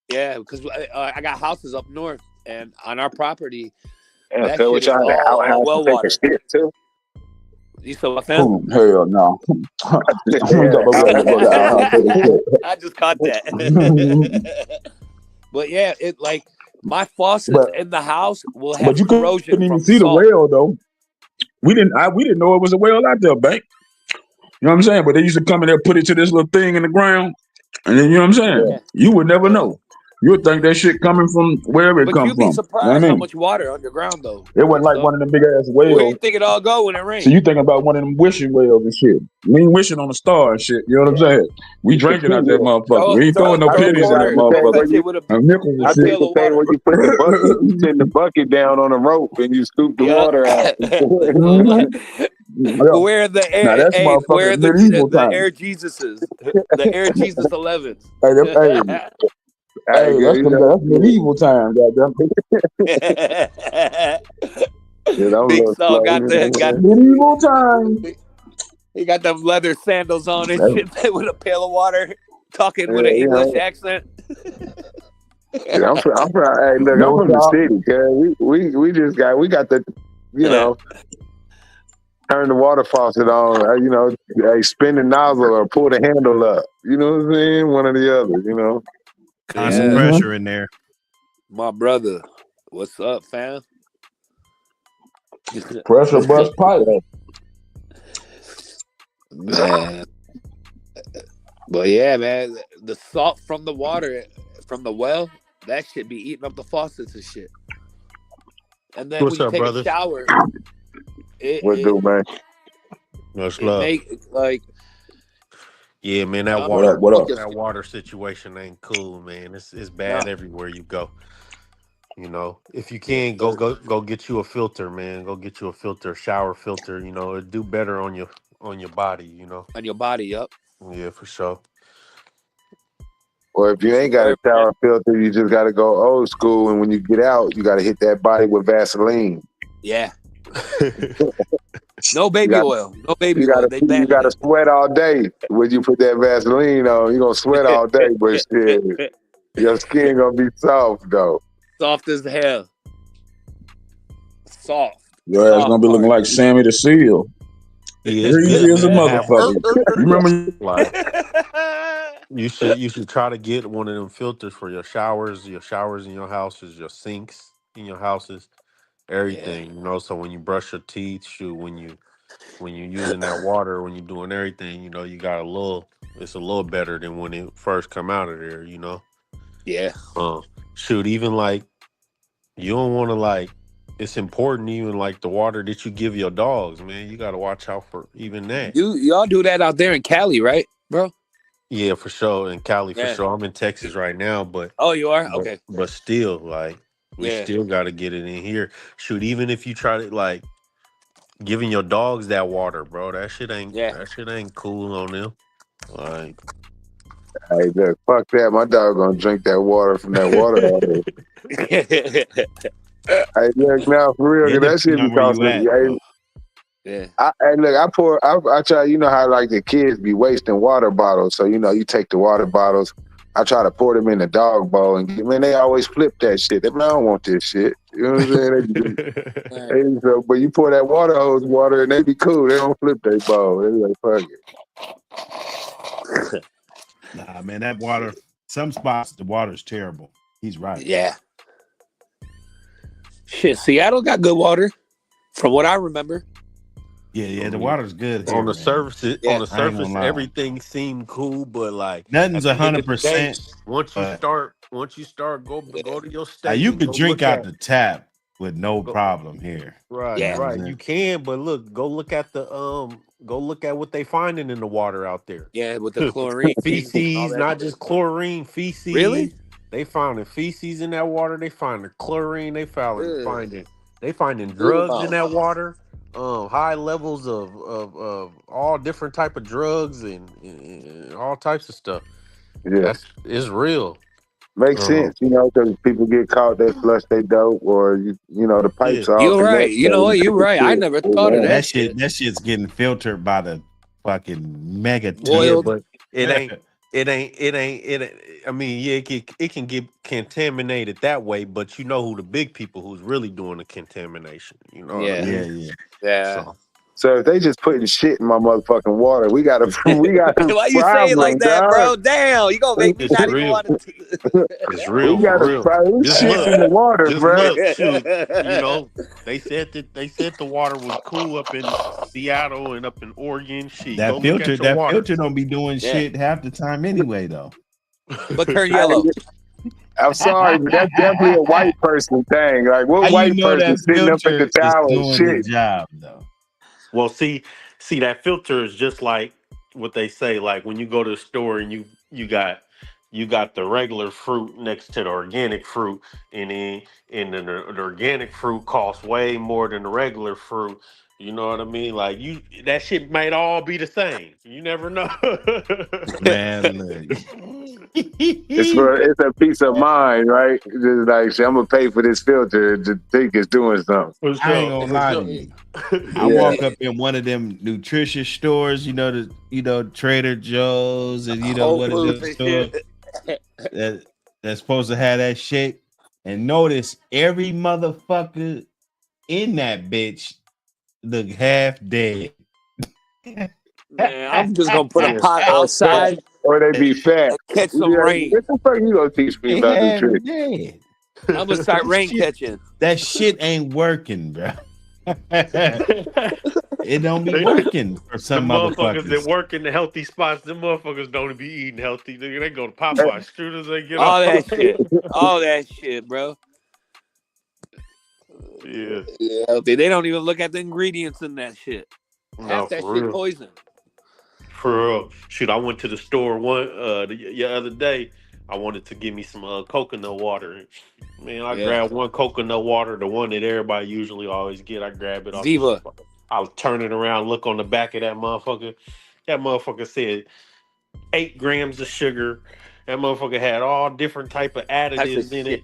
Yeah, because I got houses up north, and on our property, Yeah, that so shit what is y'all had an all outhouse to well take a water. shit too? You saw my fam? Oh, hell no. Yeah, I just caught that. But yeah, it like my faucets but in the house will but have you corrosion couldn't even from see the salt. well though. We didn't know it was a well out there, bank. You know what I'm saying? But they used to come in there, put it to this little thing in the ground, and then you know what I'm saying? Yeah. You would never Yeah. know. You would think that shit coming from wherever it But come you'd be from. You know what surprised I how mean? much water underground though. It wasn't And like stuff. one of them big ass Where wells. you think it all go when it So rains? you think about one of them wishing wells and shit. We ain't wishing on the star and shit. You know what I'm saying? We drinking out that motherfucker. We ain't throwing no I pennies in that throw a motherfucker. shit with a And nickels and I shit. think pail the of thing water. where you put the bucket, you send the bucket down on a rope and you scoop the Yeah. water out. Yeah. Where the Now air? that's Hey, where motherfucking medieval the time. air Jesuses? The air Jesus 11s. Hey, that's medieval time, goddamn. Big Saul got Medieval time. he got them leather sandals on and That's- shit with a pail of water, talking with an English accent. Hey, look, I'm No from the doubt. city, cause we got the, you know, turn the water faucet on, spin the nozzle or pull the handle up. You know what I'm saying? One or the other, you know. Constant pressure in there. My brother, what's up, fam? Pressure bust pipe. Man. But yeah, man, the salt from the water, from the well, that shit be eating up the faucets and shit. And then What's when you up, take brothers? a shower, What do, man? Much it love. make like Yeah, man, that Yup. water, What up? that water situation ain't cool, man. It's bad everywhere you go. You know, if you can go get you a filter, man. Go get you a filter, shower filter. You know, it'd do better on your body. You know. on your body, up. Yeah, for sure. Or if you ain't got a shower filter, you just got to go old school. And when you get out, you got to hit that body with Vaseline. Yeah. No baby oil. No baby You oil. They you banned got to it. sweat all day when you put that Vaseline on. You're going to sweat all day, but shit, your skin going to be soft, though. Soft as hell. Soft. Your ass gonna be looking like Sammy the Seal. Yeah, it's Greasy good, as a man. Have one. motherfucker. You remember? Like you should try to get one of them filters for your showers in your houses, your sinks in your houses, everything. You know, so when you brush your teeth, when you using that water, when you're doing everything, you know, you got it's a little better than when it first come out of there, you know. Yeah. Even like you don't want to like. It's important, even like the water that you give your dogs, man. You got to watch out for even that. Y'all do that out there in Cali, right, bro? Yeah, for sure. In Cali, for sure. I'm in Texas right now, but you are? Okay. But still, like, we still got to get it in here. Even if you try to like giving your dogs that water, bro, that shit ain't cool on them. Like, Hey, look, fuck that. My dog going to drink that water from that water. Hey, look, now for real, that shit be costing. Yeah. I try, you know how like the kids be wasting water bottles. So, you know, you take the water bottles, I try to pour them in the dog bowl, and man, they always flip that shit. They, man, I don't want this shit. You know what I'm saying? So, but you pour that water hose water, and they be cool. They don't flip their bowl. They like, fuck it. Nah, man, that water. Some spots the water's terrible. He's right. Yeah. Shit, Seattle got good water, from what I remember. Yeah, the water's good here, on the surface. Yeah. On the surface, everything seemed cool, but like nothing's 100%. Once you start, go to your state. You could drink out the tap with no problem here. Right, yeah. Right. You can, but look, go look at what they finding in the water out there. Yeah, with the chlorine, feces, not just chlorine, feces. Really? They finding feces in that water. They finding chlorine. They finding drugs in that water. High levels of all different type of drugs and all types of stuff. Yeah, it's real. Makes sense, because people get caught, they flush they dope, or the pipes are. You're right. You know what? You're right. I never thought of that shit. That shit's getting filtered by the fucking mega oil, but it ain't. I mean, yeah, it can get contaminated that way, but you know who the big people who's really doing the contamination. You know what I mean? Yeah. So if they just putting shit in my motherfucking water, we got Why you say it like that, bro? Damn, you gonna make me not even want to. It's real. We got shit in the water, bro. They said the water was cool up in Seattle and up in Oregon. Shit, that filter don't be doing shit half the time anyway, though. But turn yellow. I'm sorry, but that's definitely a white person thing. Like, what white person sitting up at the tower and shit? Job, though. Well, see, that filter is just like what they say. Like when you go to the store and you got the regular fruit next to the organic fruit, and the organic fruit costs way more than the regular fruit. You know what I mean? Like that shit might all be the same. You never know. Man, look. It's a peace of mind, right? Just like, I'm gonna pay for this filter to think it's doing something. I ain't gonna lie to you. I walk up in one of them nutritious stores, Trader Joe's and what is the store that's supposed to have that shit, and notice every motherfucker in that bitch look half dead. Man, I'm just gonna put a pot outside. Or they be fat. Catch some rain. What the fuck you gonna teach me about nutrition? I'm gonna start rain catching. That shit ain't working, bro. It don't be working for some motherfuckers that work in the healthy spots. Them motherfuckers don't be eating healthy. They go to Popeye as soon as they get all that shit. All that shit, bro. Yeah. Healthy. They don't even look at the ingredients in that shit. Half that shit poison. For real. Shoot, I went to the store the other day. I wanted to give me some coconut water. Man, I grabbed one coconut water, the one that everybody usually always get. I grab it off. Viva. I'll turn it around, look on the back of that motherfucker. That motherfucker said 8 grams of sugar. That motherfucker had all different type of additives in it.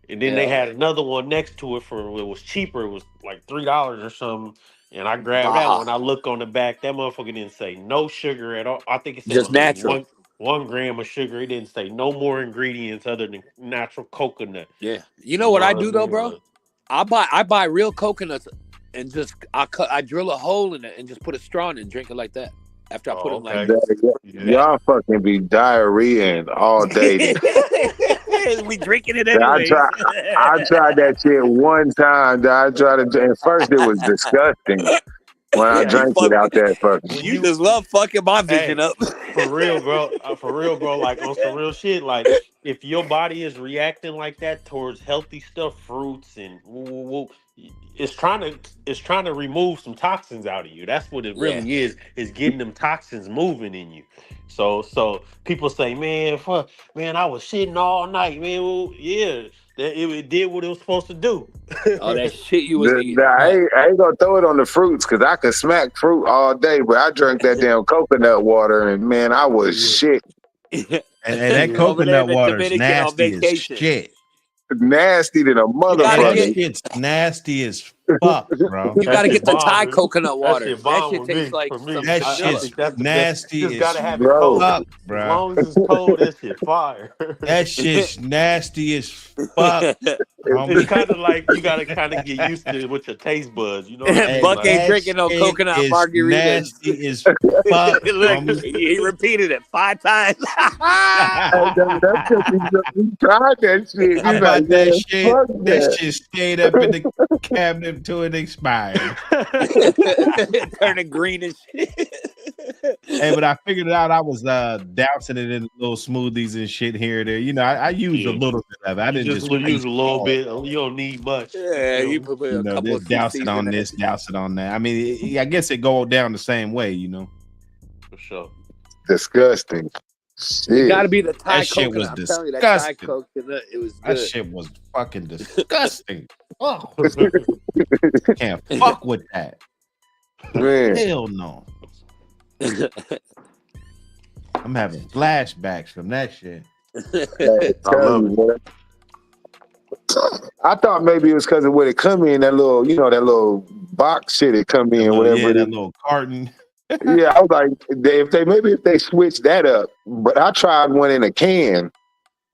And then they had another one next to it it was cheaper. It was like $3 or something. And I grabbed that one. I look on the back. That motherfucker didn't say no sugar at all. I think it said just natural. 1 gram of sugar. It didn't say no more ingredients other than natural coconut. Yeah. You know what I do though, bro? I buy real coconuts and I drill a hole in it and just put a straw in it and drink it like that. After I put them like that. Y'all fucking be diarrhea all day. We drinking it anyway. I tried that shit one time. I tried it. At first, it was disgusting when I drank it out there. Fucking. You just love fucking my vision up. For real, bro. Like on some real shit. Like if your body is reacting like that towards healthy stuff, fruits and it's trying to remove some toxins out of you. That's what it really is getting them toxins moving in you. So people say, man, I was shitting all night, man. Well, yeah, it did what it was supposed to do. All that shit you was eating. I ain't gonna throw it on the fruits because I can smack fruit all day, but I drank that damn coconut water and man, I was shit. And that coconut water is nasty as shit. Nasty than a motherfucker. It's nasty as fuck, bro. You got to That shit get the Thai bomb. coconut water. That shit That bomb shit with tastes me. like For me, some That I vanilla. think shit's that's the best. You nasty just as gotta have it Bro. cold. fuck, As bro. long as it's cold, that shit fire. That shit's nasty as fuck, It's homie. kind of like you gotta kind of get used to it with your taste buds. You know what I Hey, mean? Buck ain't Like, that drinking no shit coconut is margaritas. nasty as fuck, Look, homie. he repeated it 5 times. Hey, that's because we tried that shit. How We like, about that man, shit? fuck That that. shit stayed up in the cabinet until it expired. Turning green and shit. Hey, but I figured it out. I was dousing it in little smoothies and shit here and there. You know, I used a yeah. little bit of it. I You didn't just just use waste a it little all. bit. You don't need much. Yeah, you Me? put You a know, couple they of douse it CCs on in this, it. douse it on that. I mean, I guess it go down the same way, you know. For sure. Disgusting. It got to Shit. be the Thai That shit coconut. was I'm telling you, that Thai disgusting. coconut, it was That good. shit was fucking disgusting. Oh, can't fuck with that. Man. Hell no. I'm having flashbacks from that shit. I love it. Man. I thought maybe it was because of what it come in, that little, you know, that little box shit it come in, whatever it that is. little carton. Yeah, I was like, if they switch that up. But I tried one in a can,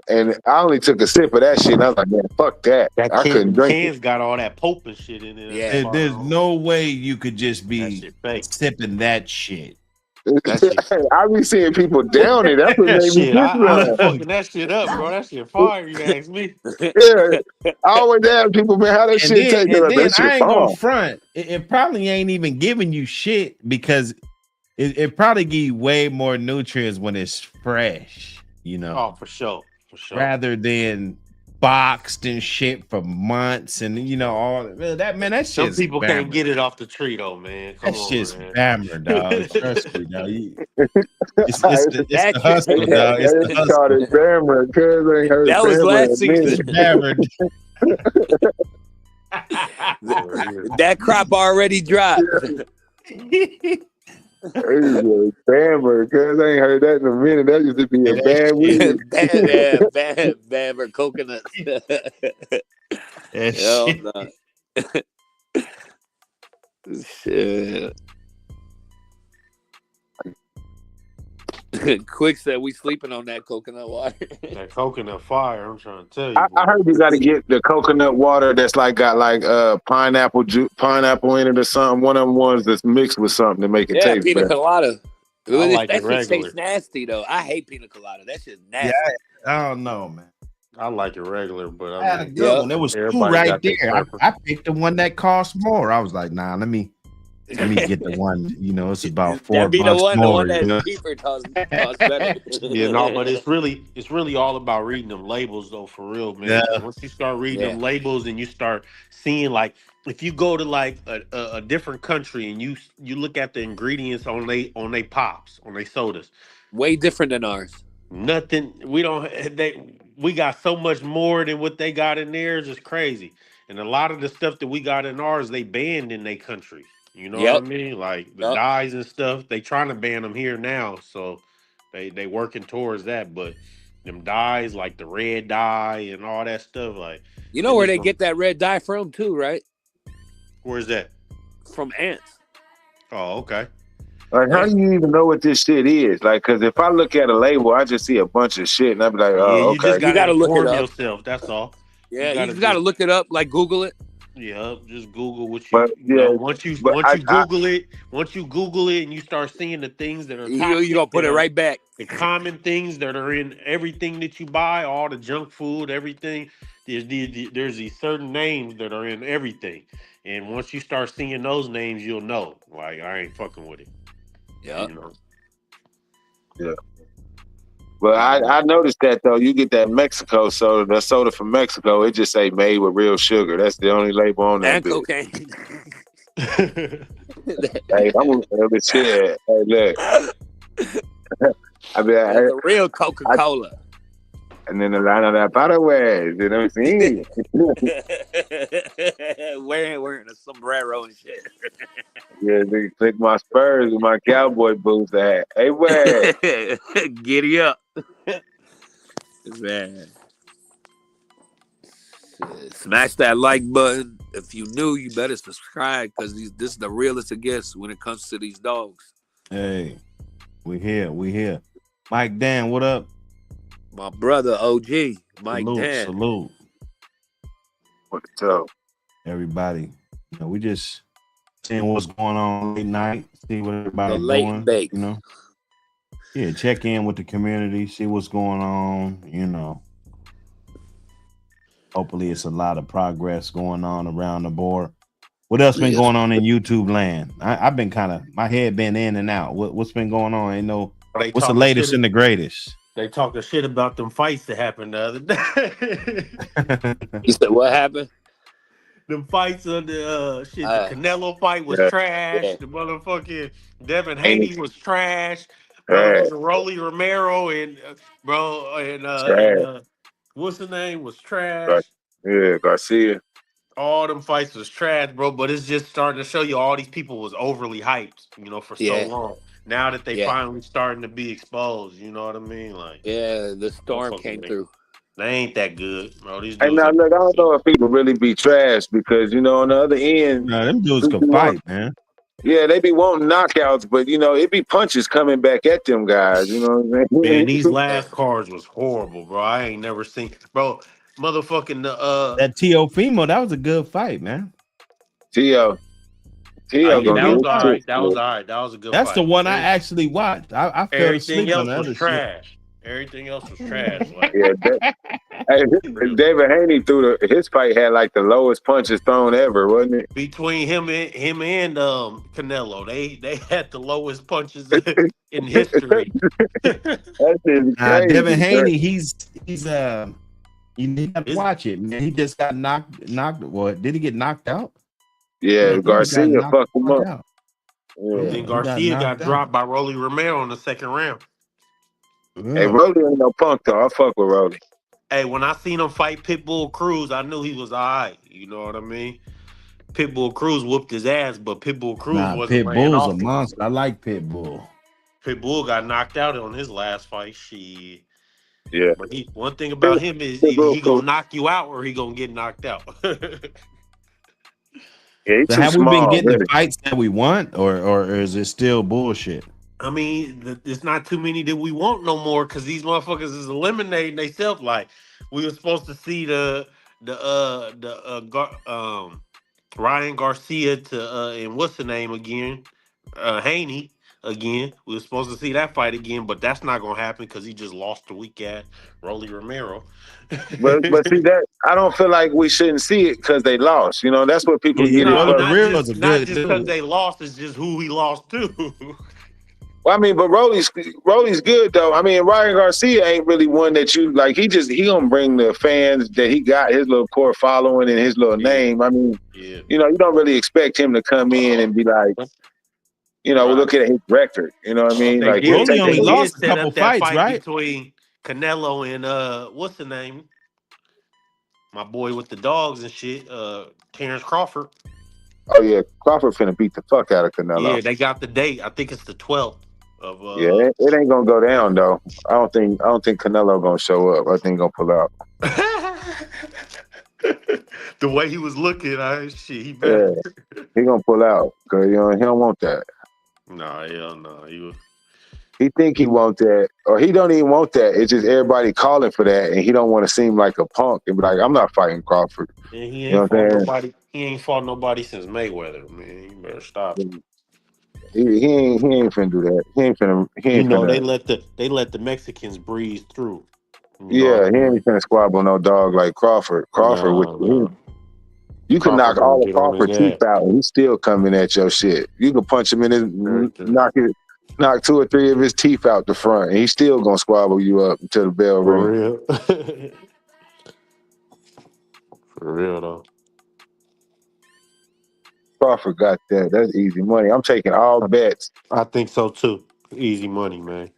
and I only took a sip of that shit, and I was like, man, fuck that. That I couldn't can drink it. cans got all that Pope and shit in it. Yeah. There's no way you could just That be shit fake. sipping that shit. That shit. I be seeing people down it. That's what made me Shit, get I be some. fucking that shit up, bro. That shit fire. You ask me. Yeah, I always ask people, man, how that And shit then, taste? They're and like, then that shit I ain't gonna bomb. front. It probably ain't even giving you shit because it probably give you way more nutrients when it's fresh, you know, Oh, for sure. For sure. rather than boxed and shit for months and you know all that. Man, that Some shit's people can't bammer. get it off the tree though, man. Come That on, shit's man. bammer, dog. Trust me, dog. It's That the shit, hustle, dog. It's the They called hustle. it Bammer, cuz ain't heard that was Bammer in last a minute. season. Bammer. That crop already dropped. Bammer, cuz I ain't heard that in a minute. That used to be a Yeah, that bad shit. weed. bad for coconuts. That Hell shit. no. Shit. Quick said we sleeping on that coconut water. That coconut fire, I'm trying to tell you. I heard you got to get the coconut water that's like got like pineapple in it or something. One of them ones that's mixed with something to make it Yeah, taste pina better. colada. I like That it shit regular. tastes nasty though. I hate pina colada. That shit's Yeah, nasty. I don't know, man. I like it regular, but I had a I mean, good one. There was two everybody right got their there. preference. I picked the one that cost more. I was like, nah, let me get the one. You know, it's about $4 That'd be the one more. that's You know? cheaper costs better. Yeah, no, but it's really all about reading them labels though, for real, man. Yeah. Because once you start reading Yeah. them labels and you start seeing, like, if you go to like a different country and you look at the ingredients on they pops, on they sodas, Way different than ours. nothing. We got so much more than what they got in theirs. Is crazy. And a lot of the stuff that we got in ours, they banned in their country. You know what I Yep. mean? Like the Yep. dyes and stuff, they trying to ban them here now. So they working towards that. But them dyes, like the red dye and all that stuff, like, You know where they get that red dye from too, right? where's that? From ants. Oh, okay. Like, how do you even know what this shit is? Like, because if I look at a label, I just see a bunch of shit, and I be like, Yeah, oh, you just okay. You gotta look it inform up. yourself. That's all. Yeah, you just gotta look it up, like Google it. Yeah, just Google what you. But, You know, yeah, once you but Google it, and you start seeing the things that are toxic, You gonna put it right back. the common things that are in everything that you buy, all the junk food, everything. There's these certain names that are in everything, and once you start seeing those names, you'll know. Like, I ain't fucking with it. Yeah. You know. Yeah. But I noticed that though, you get that Mexico soda, the soda from Mexico, it just say made with real sugar. That's the only label on that And bitch. cocaine. Hey, I'm gonna shit. Hey, look. I mean, That's the real Coca-Cola. and then the line of that by the way, you know what I'm saying? wearing a sombrero and shit. Yeah, they click my Spurs with my cowboy boots at. Hey, where? Giddy up. Man. Smash that like button. If you new, you better subscribe because this is the realest it gets when it comes to these dogs. Hey, we here. Mike Dan, what up? My brother OG, Mike Dan. Salute. What's up? Everybody. We just seeing what's going on late night, see what everybody's doing. Bake. Yeah, check in with the community, see what's going on, Hopefully it's a lot of progress going on around the board. What else been going on in YouTube land? I've been my head been in and out. What's been going on? Ain't no what's the latest and the greatest? They talking shit about them fights that happened the other day. You said what happened? Them fights on the the Canelo fight was trash. Yeah. The motherfucking Devin Haney was trash. Bro, Rolly Romero and what's the name was trash. Yeah, Garcia. All them fights was trash, bro. But it's just starting to show you all these people was overly hyped, for so long. Now that they finally starting to be exposed, you know what I mean? Like, the storm came through. They ain't that good, bro. These dudes. Hey, now look, I don't know if people really be trash because on the other end, them dudes can fight, man. Yeah, they be wanting knockouts, but it be punches coming back at them guys. You know what I mean? Man, these last cards was horrible, bro. I ain't never seen, bro. Motherfucking that Teofimo, that was a good fight, man. Tio, that was all right. That was all right. That was a good. That's fight. The one I actually watched. I fell asleep on the other trash. Shit. Everything else was trash. Like, David Haney his fight had like the lowest punches thrown ever, wasn't it? Between him and Canelo, they had the lowest punches in history. That's crazy. Devin Haney, he's you have to watch it, man. He just got knocked. What did he get knocked out? Yeah, Garcia fucked him up. Yeah, then Garcia got dropped by Rolly Romero in the second round. Yeah. Hey, Rolly ain't no punk though. I fuck with Rolly. Hey, when I seen him fight Pitbull Cruz, I knew he was all right. You know what I mean? Pitbull Cruz whooped his ass, but Pitbull Cruz wasn't laying off. Pitbull's a monster. I like Pitbull. Pitbull got knocked out on his last fight. Shit. Yeah. But one thing about him is he gonna knock you out or he gonna get knocked out. Yeah, so have we been getting the fights that we want, or is it still bullshit? I mean, it's not too many that we want no more because these motherfuckers is eliminating themselves. Like we were supposed to see Ryan Garcia and what's the name again, Haney again. We were supposed to see that fight again, but that's not gonna happen because he just lost the weak ass Rolly Romero. but see that I don't feel like we shouldn't see it because they lost. That's what people get. Not just because they lost. It's just who he lost to. Well, I mean, but Rolly's good though. I mean, Ryan Garcia ain't really one that you like. He gonna bring the fans that he got his little core following and his little name. I mean, you don't really expect him to come in and be like, look at his record. You know what I mean? Like Rolly only lost a couple fights, right? Between Canelo and what's the name? My boy with the dogs and shit, Terrence Crawford. Oh yeah, Crawford finna beat the fuck out of Canelo. Yeah, they got the date. I think it's the 12th. It ain't gonna go down though. I don't think Canelo gonna show up. I think he gonna pull out. The way he was looking, he better. Yeah, he gonna pull out because he don't want that. Nah, hell no. He think he want that, or he don't even want that. It's just everybody calling for that, and he don't want to seem like a punk and be like, "I'm not fighting Crawford." And he ain't fought nobody. He ain't fought nobody since Mayweather. Man, you better stop. He ain't finna do that. He ain't finna. They let the Mexicans breeze through. He ain't finna squabble no dog like Crawford. You can knock all of Crawford's teeth out, and he's still coming at your shit. You can punch him in his knock 2 or 3 of his teeth out the front, and he's still gonna squabble you up until the bell rings. For real though. Crawford got that. That's easy money. I'm taking all bets. I think so too. Easy money, man.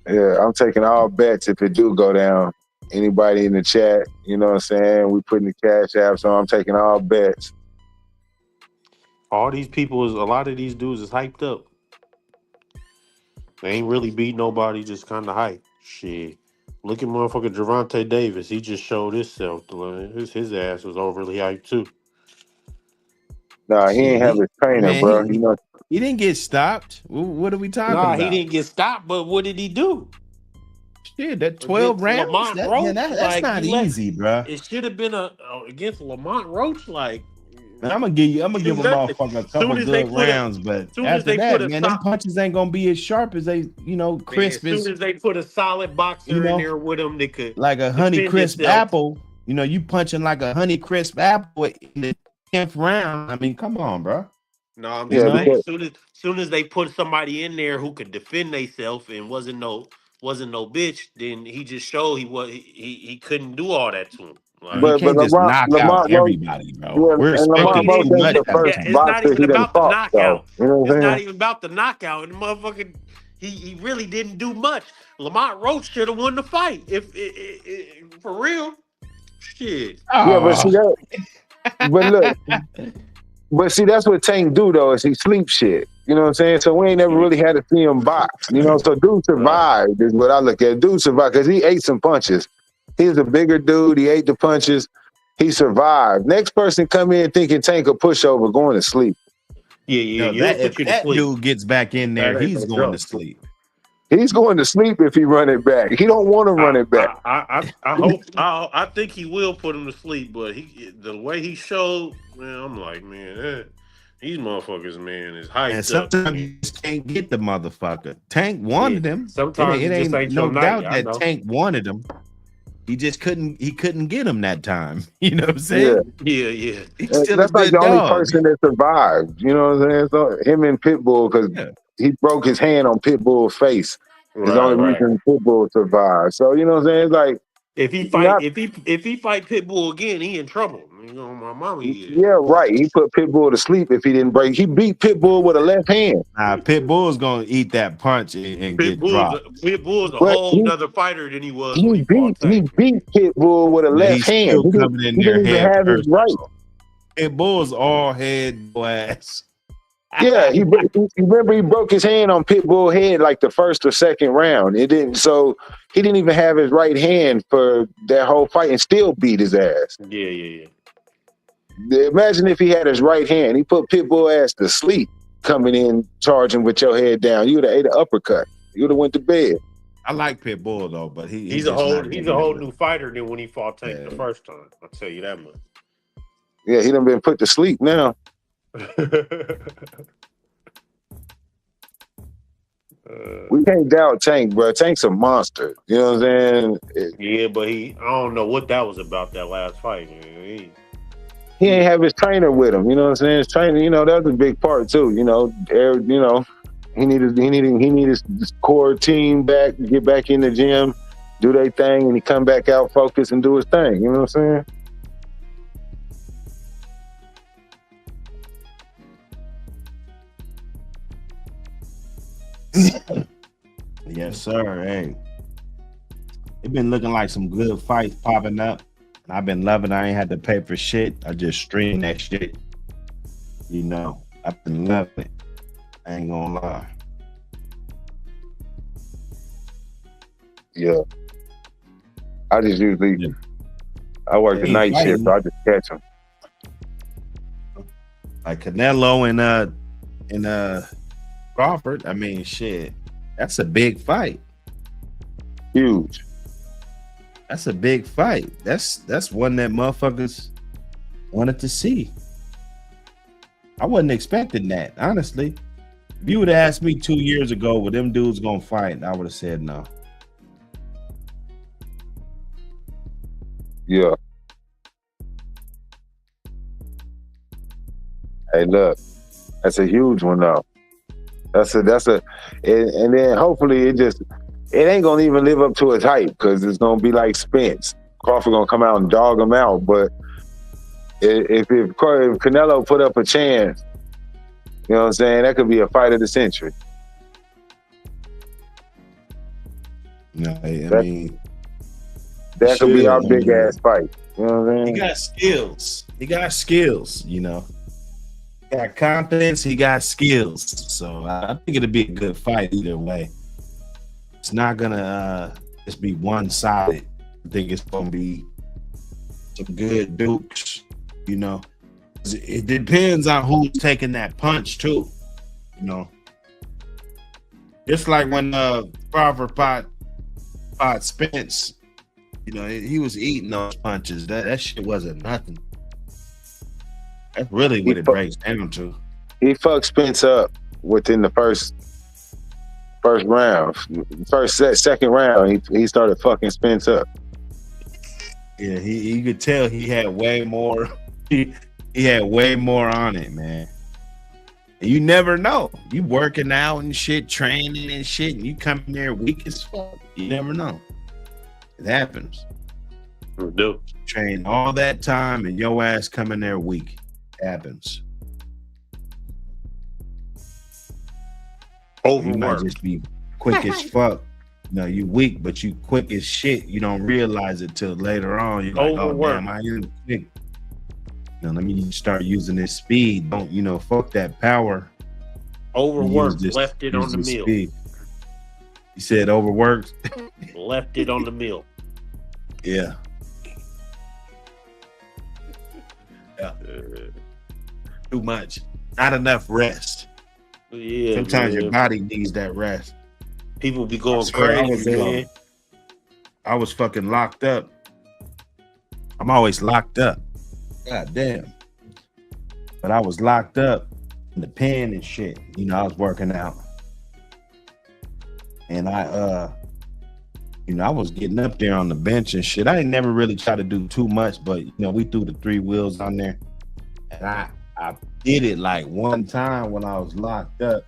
Yeah, I'm taking all bets if it do go down. Anybody in the chat, you know what I'm saying? We putting the cash apps on. I'm taking all bets. All these people a lot of these dudes is hyped up. They ain't really beat nobody, just kind of hype. Shit. Look at motherfucking Gervonta Davis. He just showed himself. His ass was overly hyped too. Nah, he ain't Shit, have his trainer, man, bro. You know, he didn't get stopped. What are we talking Nah, he about? didn't get stopped, but what did he do? Shit, that 12 Against rounds? Lamont Roach, That's like not you let easy, bro. it should have been against Lamont Roach, like Man, I'm gonna give a do nothing. motherfucker a couple good rounds, but Soon as after they put that, a man, them stop, punches ain't gonna be as sharp as they, man, crisp as soon as, as they put a solid boxer in there with him that could like a honey defend crisp himself. apple. You punching like a honey crisp apple in the 10th round. I mean, come on, bro. No, I'm yeah, just saying, because soon as they put somebody in there who could defend themselves and wasn't no bitch, then he just showed he couldn't do all that to him. He Like, but can't just knock out Lamont Roach, everybody, bro. yeah, We're and no, Lamont expecting he Roach too didn't. ain't much the out of first Yeah, him. it's not boxer even he done about the fought, though. knockout. You know what It's I'm not saying? even about the knockout. And the motherfucker, he really didn't do much. Lamont Roach should have won the fight if for real. Shit. Yeah, but see Oh, that. But look, but see that's what Tank do though is he sleep shit. You know what I'm saying? So we ain't never really had to see him box. You know, so dude Right. survived is what I look at. Dude survived because he ate some punches. He's a bigger dude. He ate the punches. He survived. Next person come in thinking Tank a pushover, going to sleep. Yeah. He'll that if put you to that sleep. dude gets back in there, That ain't he's no going to joke. sleep. He's going to sleep if he run it back. He don't want to run it back. I think he will put him to sleep, but the way he showed, man, I'm like, man, these motherfuckers, man, is And hyped up. sometimes you just can't get the motherfucker. Tank wanted him. Sometimes It it just ain't ain't your no night. doubt I that know. Tank wanted him. He just couldn't get him that time. You know what I'm Yeah. saying? Yeah. He's still a That's like good the only dog. person that survived. You know what I'm saying? So him and Pitbull, because Yeah. he broke his hand on Pitbull's face. Is the only Right. reason Pitbull survived. So you know what I'm saying? It's like If he fight, not if he fight Pitbull again, he in trouble. You know, my mama he is. yeah, right. He put Pitbull to sleep if he didn't break. He beat Pitbull with a left hand. Pitbull's gonna eat that punch and get dropped. Pitbull's a But whole nother fighter than he was when he he fought beat Tank. Pitbull with a But left he's hand. still coming in He there didn't even head have his first. right. Pitbull's all head ass. Yeah, he remember he broke his hand on Pitbull head like the first or second round. It didn't so he didn't even have his right hand for that whole fight and still beat his ass. Yeah. Imagine if he had his right hand. He put Pitbull ass to sleep coming in charging with your head down. You would have ate an uppercut. You would have went to bed. I like Pitbull though, but He's just a whole not he's gonna a whole do it. new fighter than when he fought Tank the first time. I'll tell you that much. Yeah, he done been put to sleep now. We can't doubt Tank, bro. Tank's a monster. You know what I'm saying? Yeah, but I don't know what that was about that last fight. Man. He ain't have his trainer with him. You know what I'm saying? His trainer, that was a big part too. He needed his core team back, get back in the gym, do their thing, and he come back out, focus, and do his thing. You know what I'm saying? Yes, sir. Hey, it been looking like some good fights popping up. And I've been loving it. I ain't had to pay for shit. I just stream that shit. I've been loving it. I ain't gonna lie. Yeah. I just usually I work the night shift, so I just catch him. Like Canelo and Crawford. I mean, shit. That's a big fight. Huge. That's a big fight. That's one that motherfuckers wanted to see. I wasn't expecting that, honestly. If you would have asked me 2 years ago were them dudes gonna fight, I would have said no. Yeah. Hey, look, that's a huge one though. And then hopefully it ain't gonna even live up to its hype because it's gonna be like Spence. Crawford gonna come out and dog him out, but if Canelo put up a chance, you know what I'm saying, that could be a fight of the century. No, I mean that could be our big ass fight. You know what I'm saying? He got skills. He got confidence, he got skills. So I think it'll be a good fight either way. It's not gonna just be one-sided. I think it's gonna be some good dukes, you know. It depends on who's taking that punch too, you know. Just like when Crawford fought Spence, you know, he was eating those punches. That shit wasn't nothing. That's really what it breaks down to. He fucked Spence up within the first round. Second round, he started fucking Spence up. Yeah, you could tell he had way more. He had way more on it, man. And you never know. You working out and shit, training and shit, and you come in there weak as fuck. You never know. It happens. You do. Train all that time and your ass come in there weak. It happens. Overwork. You might just be quick as fuck. You know, you weak, but you quick as shit. You don't realize it till later on. You're like, Overwork. oh damn, I am quick. You know, let me start using this speed. Don't, you know, fuck that power. Overworked, left it on the meal. Speed. You said overworked? Left it on the meal. Yeah. Yeah. Too much. Not enough rest. Yeah. Sometimes your body needs that rest. People be going crazy, man. I was fucking locked up. I'm always locked up. God damn. But I was locked up in the pen and shit. You know, I was working out. And I was getting up there on the bench and shit. I didn't never really try to do too much, but you know, we threw the 3 wheels on there. And I did it like one time when I was locked up.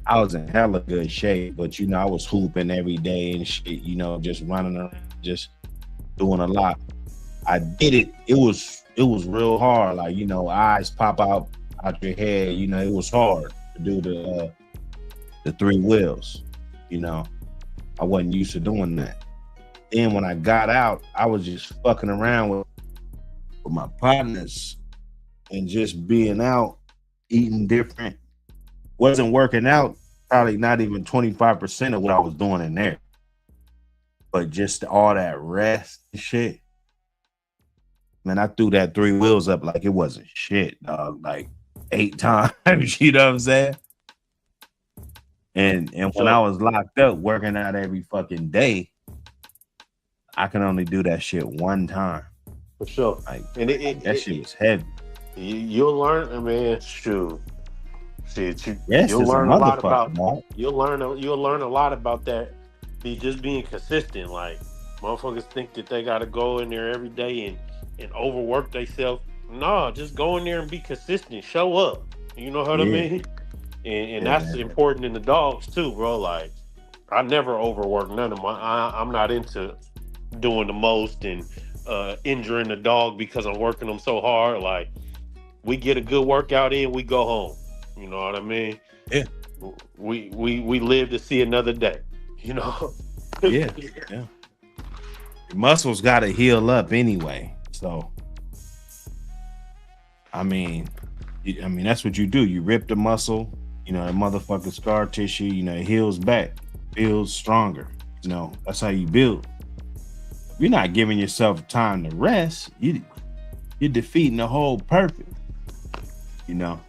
I was in hella good shape, but you know, I was hooping every day and shit, you know, just running around, just doing a lot. I did it. It was real hard. Like, you know, eyes pop out your head. You know, it was hard to do the 3 wheels. You know, I wasn't used to doing that. Then when I got out, I was just fucking around with my partners and just being out, eating different. Wasn't working out, probably not even 25% of what I was doing in there. But just all that rest and shit. Man, I threw that 3 wheels up like it wasn't shit, dog. Like 8 times, you know what I'm saying? And when I was locked up working out every fucking day, I can only do that shit one time. For sure. Like, that shit was heavy. You'll learn, man. Shoot. You'll learn a lot about. Mark. You'll learn a lot about that. Just being consistent. Like motherfuckers think that they gotta go in there every day and overwork themselves. No, just go in there and be consistent. Show up. You know what I mean? And that's important in the dogs too, bro. Like I never overwork none of my. I'm not into doing the most and injuring the dog because I'm working them so hard. Like we get a good workout in, we go home. You know what I mean? Yeah. We live to see another day. You know? Yeah. Your muscles got to heal up anyway. So, I mean, that's what you do. You rip the muscle. You know, that motherfucking scar tissue. You know, it heals back, builds stronger. You know, that's how you build. If you're not giving yourself time to rest, you're defeating the whole purpose. You know.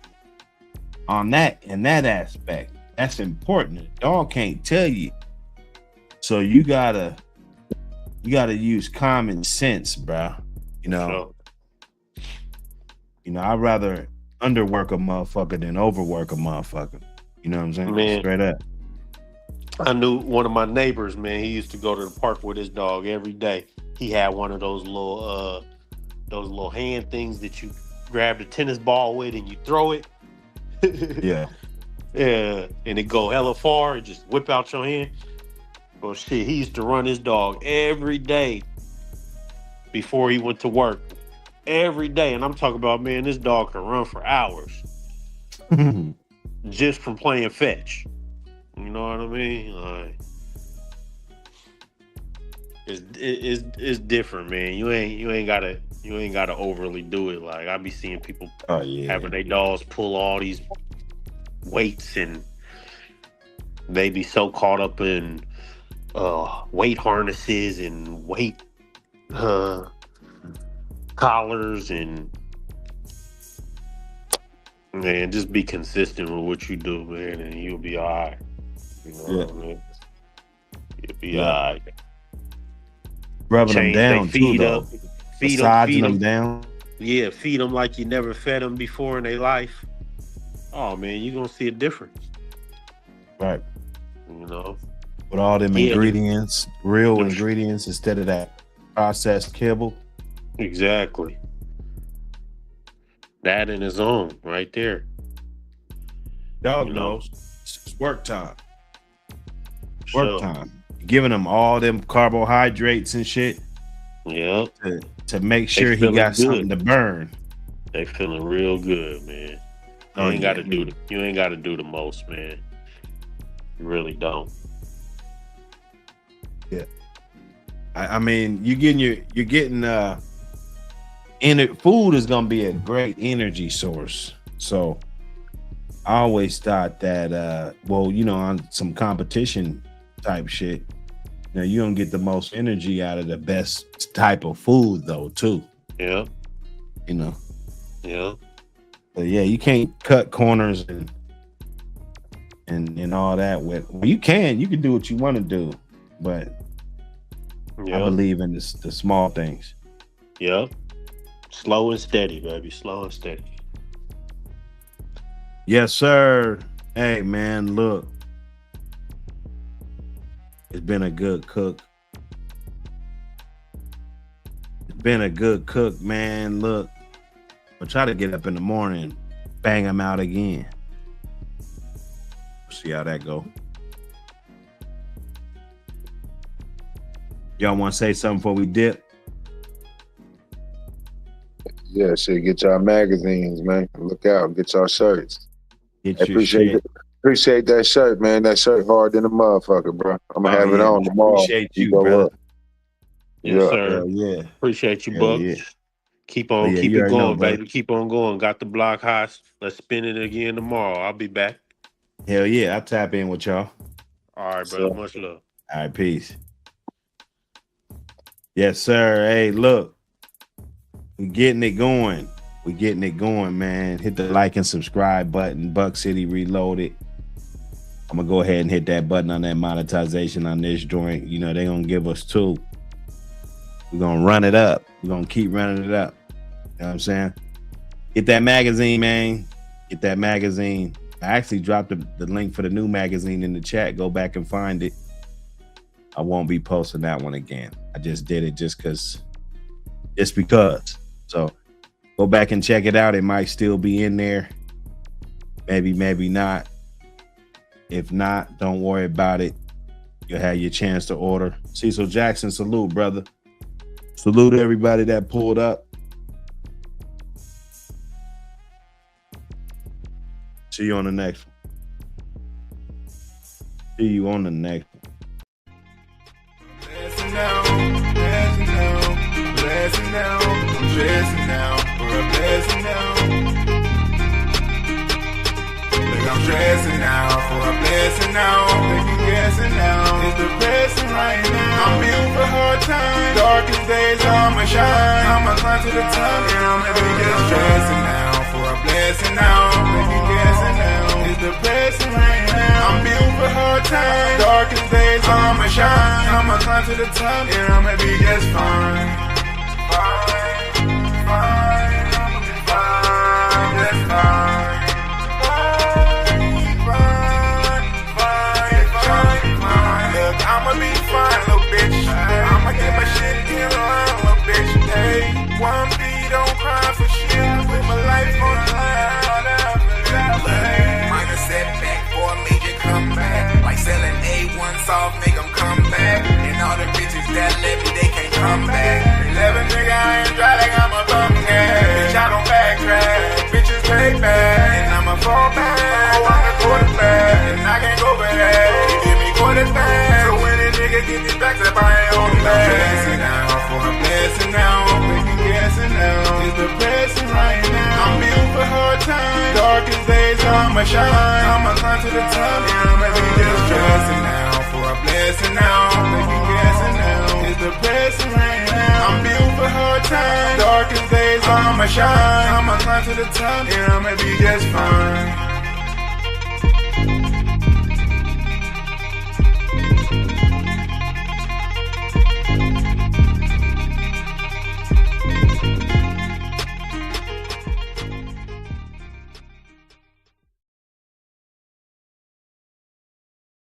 In that aspect, that's important. The dog can't tell you, so you gotta use common sense, bro. You know, I'd rather underwork a motherfucker than overwork a motherfucker. You know what I'm saying? Man, straight up. I knew one of my neighbors, man. He used to go to the park with his dog every day. He had one of those little hand things that you grab the tennis ball with and you throw it. Yeah, and it go hella far and just whip out your hand. Well, shit, he used to run his dog every day before he went to work. Every day, and I'm talking about, man, this dog can run for hours just from playing fetch. You know what I mean? Like, it's different, man. You ain't gotta overly do it. Like I be seeing people having their dogs pull all these weights and they be so caught up in weight harnesses and weight collars, and man, just be consistent with what you do, man, and you'll be all right. You know what I mean? You'll be all right. Rubbing them down feed too, up, though. feed them down. Yeah, feed them like you never fed them before in their life. Oh man, you're gonna see a difference. Right. You know, with all them ingredients, real ingredients instead of that processed kibble. Exactly. That in his own right there. Dog knows it's work time. Work time. Giving him all them carbohydrates and shit. Yep. To make sure he got something to burn. They feeling real good, man. You ain't got to do the most, man. You really don't. Yeah. I mean, you're getting food is gonna be a great energy source. So I always thought that on some competition type shit, you don't get the most energy out of the best type of food though, too. Yeah. Yeah. But yeah, you can't cut corners and all that with. Well, you can do what you want to do, but I believe in the small things. Yep. Slow and steady, baby. Slow and steady. Yes, sir. Hey, man, look. It's been a good cook. Man. Look, I'll try to get up in the morning, bang them out again. See how that go. Y'all want to say something before we dip? Yeah, shit. Get y'all magazines, man. Look out. Get y'all shirts. Appreciate that shirt, man. That shirt hard than a motherfucker, bro. I'm gonna have it on tomorrow. Appreciate you, brother. Yes, sir. Yeah. Appreciate you, Buck. Yeah. Keep it going, baby. Keep on going. Got the block hot. Let's spin it again tomorrow. I'll be back. Hell yeah. I'll tap in with y'all. All right, brother. Much love. All right, peace. Yes, sir. Hey, look. We're getting it going. Man. Hit the like and subscribe button. Buck City Reloaded. I'm going to go ahead and hit that button on that monetization on this joint. They're going to give us 2. We're going to run it up. We're going to keep running it up. You know what I'm saying? Get that magazine, man. Get that magazine. I actually dropped the link for the new magazine in the chat. Go back and find it. I won't be posting that one again. I just did it just because. So go back and check it out. It might still be in there. Maybe not. If not, don't worry about it. You'll have your chance to order. Cecil Jackson, salute, brother. Salute everybody that pulled up. See you on the next one. I'm stressing out for a blessing now. Thinking guessing now. It's depressing right now. I'm built for hard times. Darkest days I'ma shine. I'ma climb to the top. And I'm just stressing now for a blessing now. Thinking guessing now. It's depressing right now. I'm built for hard times. Darkest days I'ma shine. I'ma climb to the top. And I'ma be just fine. Fine. I'ma be fine. Just fine. I'ma be fine, little bitch. I'ma get my shit in line, little bitch. Hey, 1B, don't cry for shit. Put my life on the line. Minor setback for a major comeback. Like selling A1 soft, make them come back. And all the bitches that left me, they can't come back. 11 nigga, I ain't dry like I'm a bum cat. Bitch, I don't backtrack. Bitches pay back. And I'ma fall back. Oh, I'm the quarterback. And I can't go back. You give me quarterback. Get these backs up, I ain't holding back. I'm stressing out for a blessing now. Making guessing now. It's depressing right now. I'm built for hard times. Darkest days I'ma shine. I'ma climb to the top. And I'ma be just stressing now for a blessing now. They be guessing now. It's the blessing right now. I'm built for hard times. Darkest days, I'ma shine. I'ma climb to the top, and I'ma be just fine.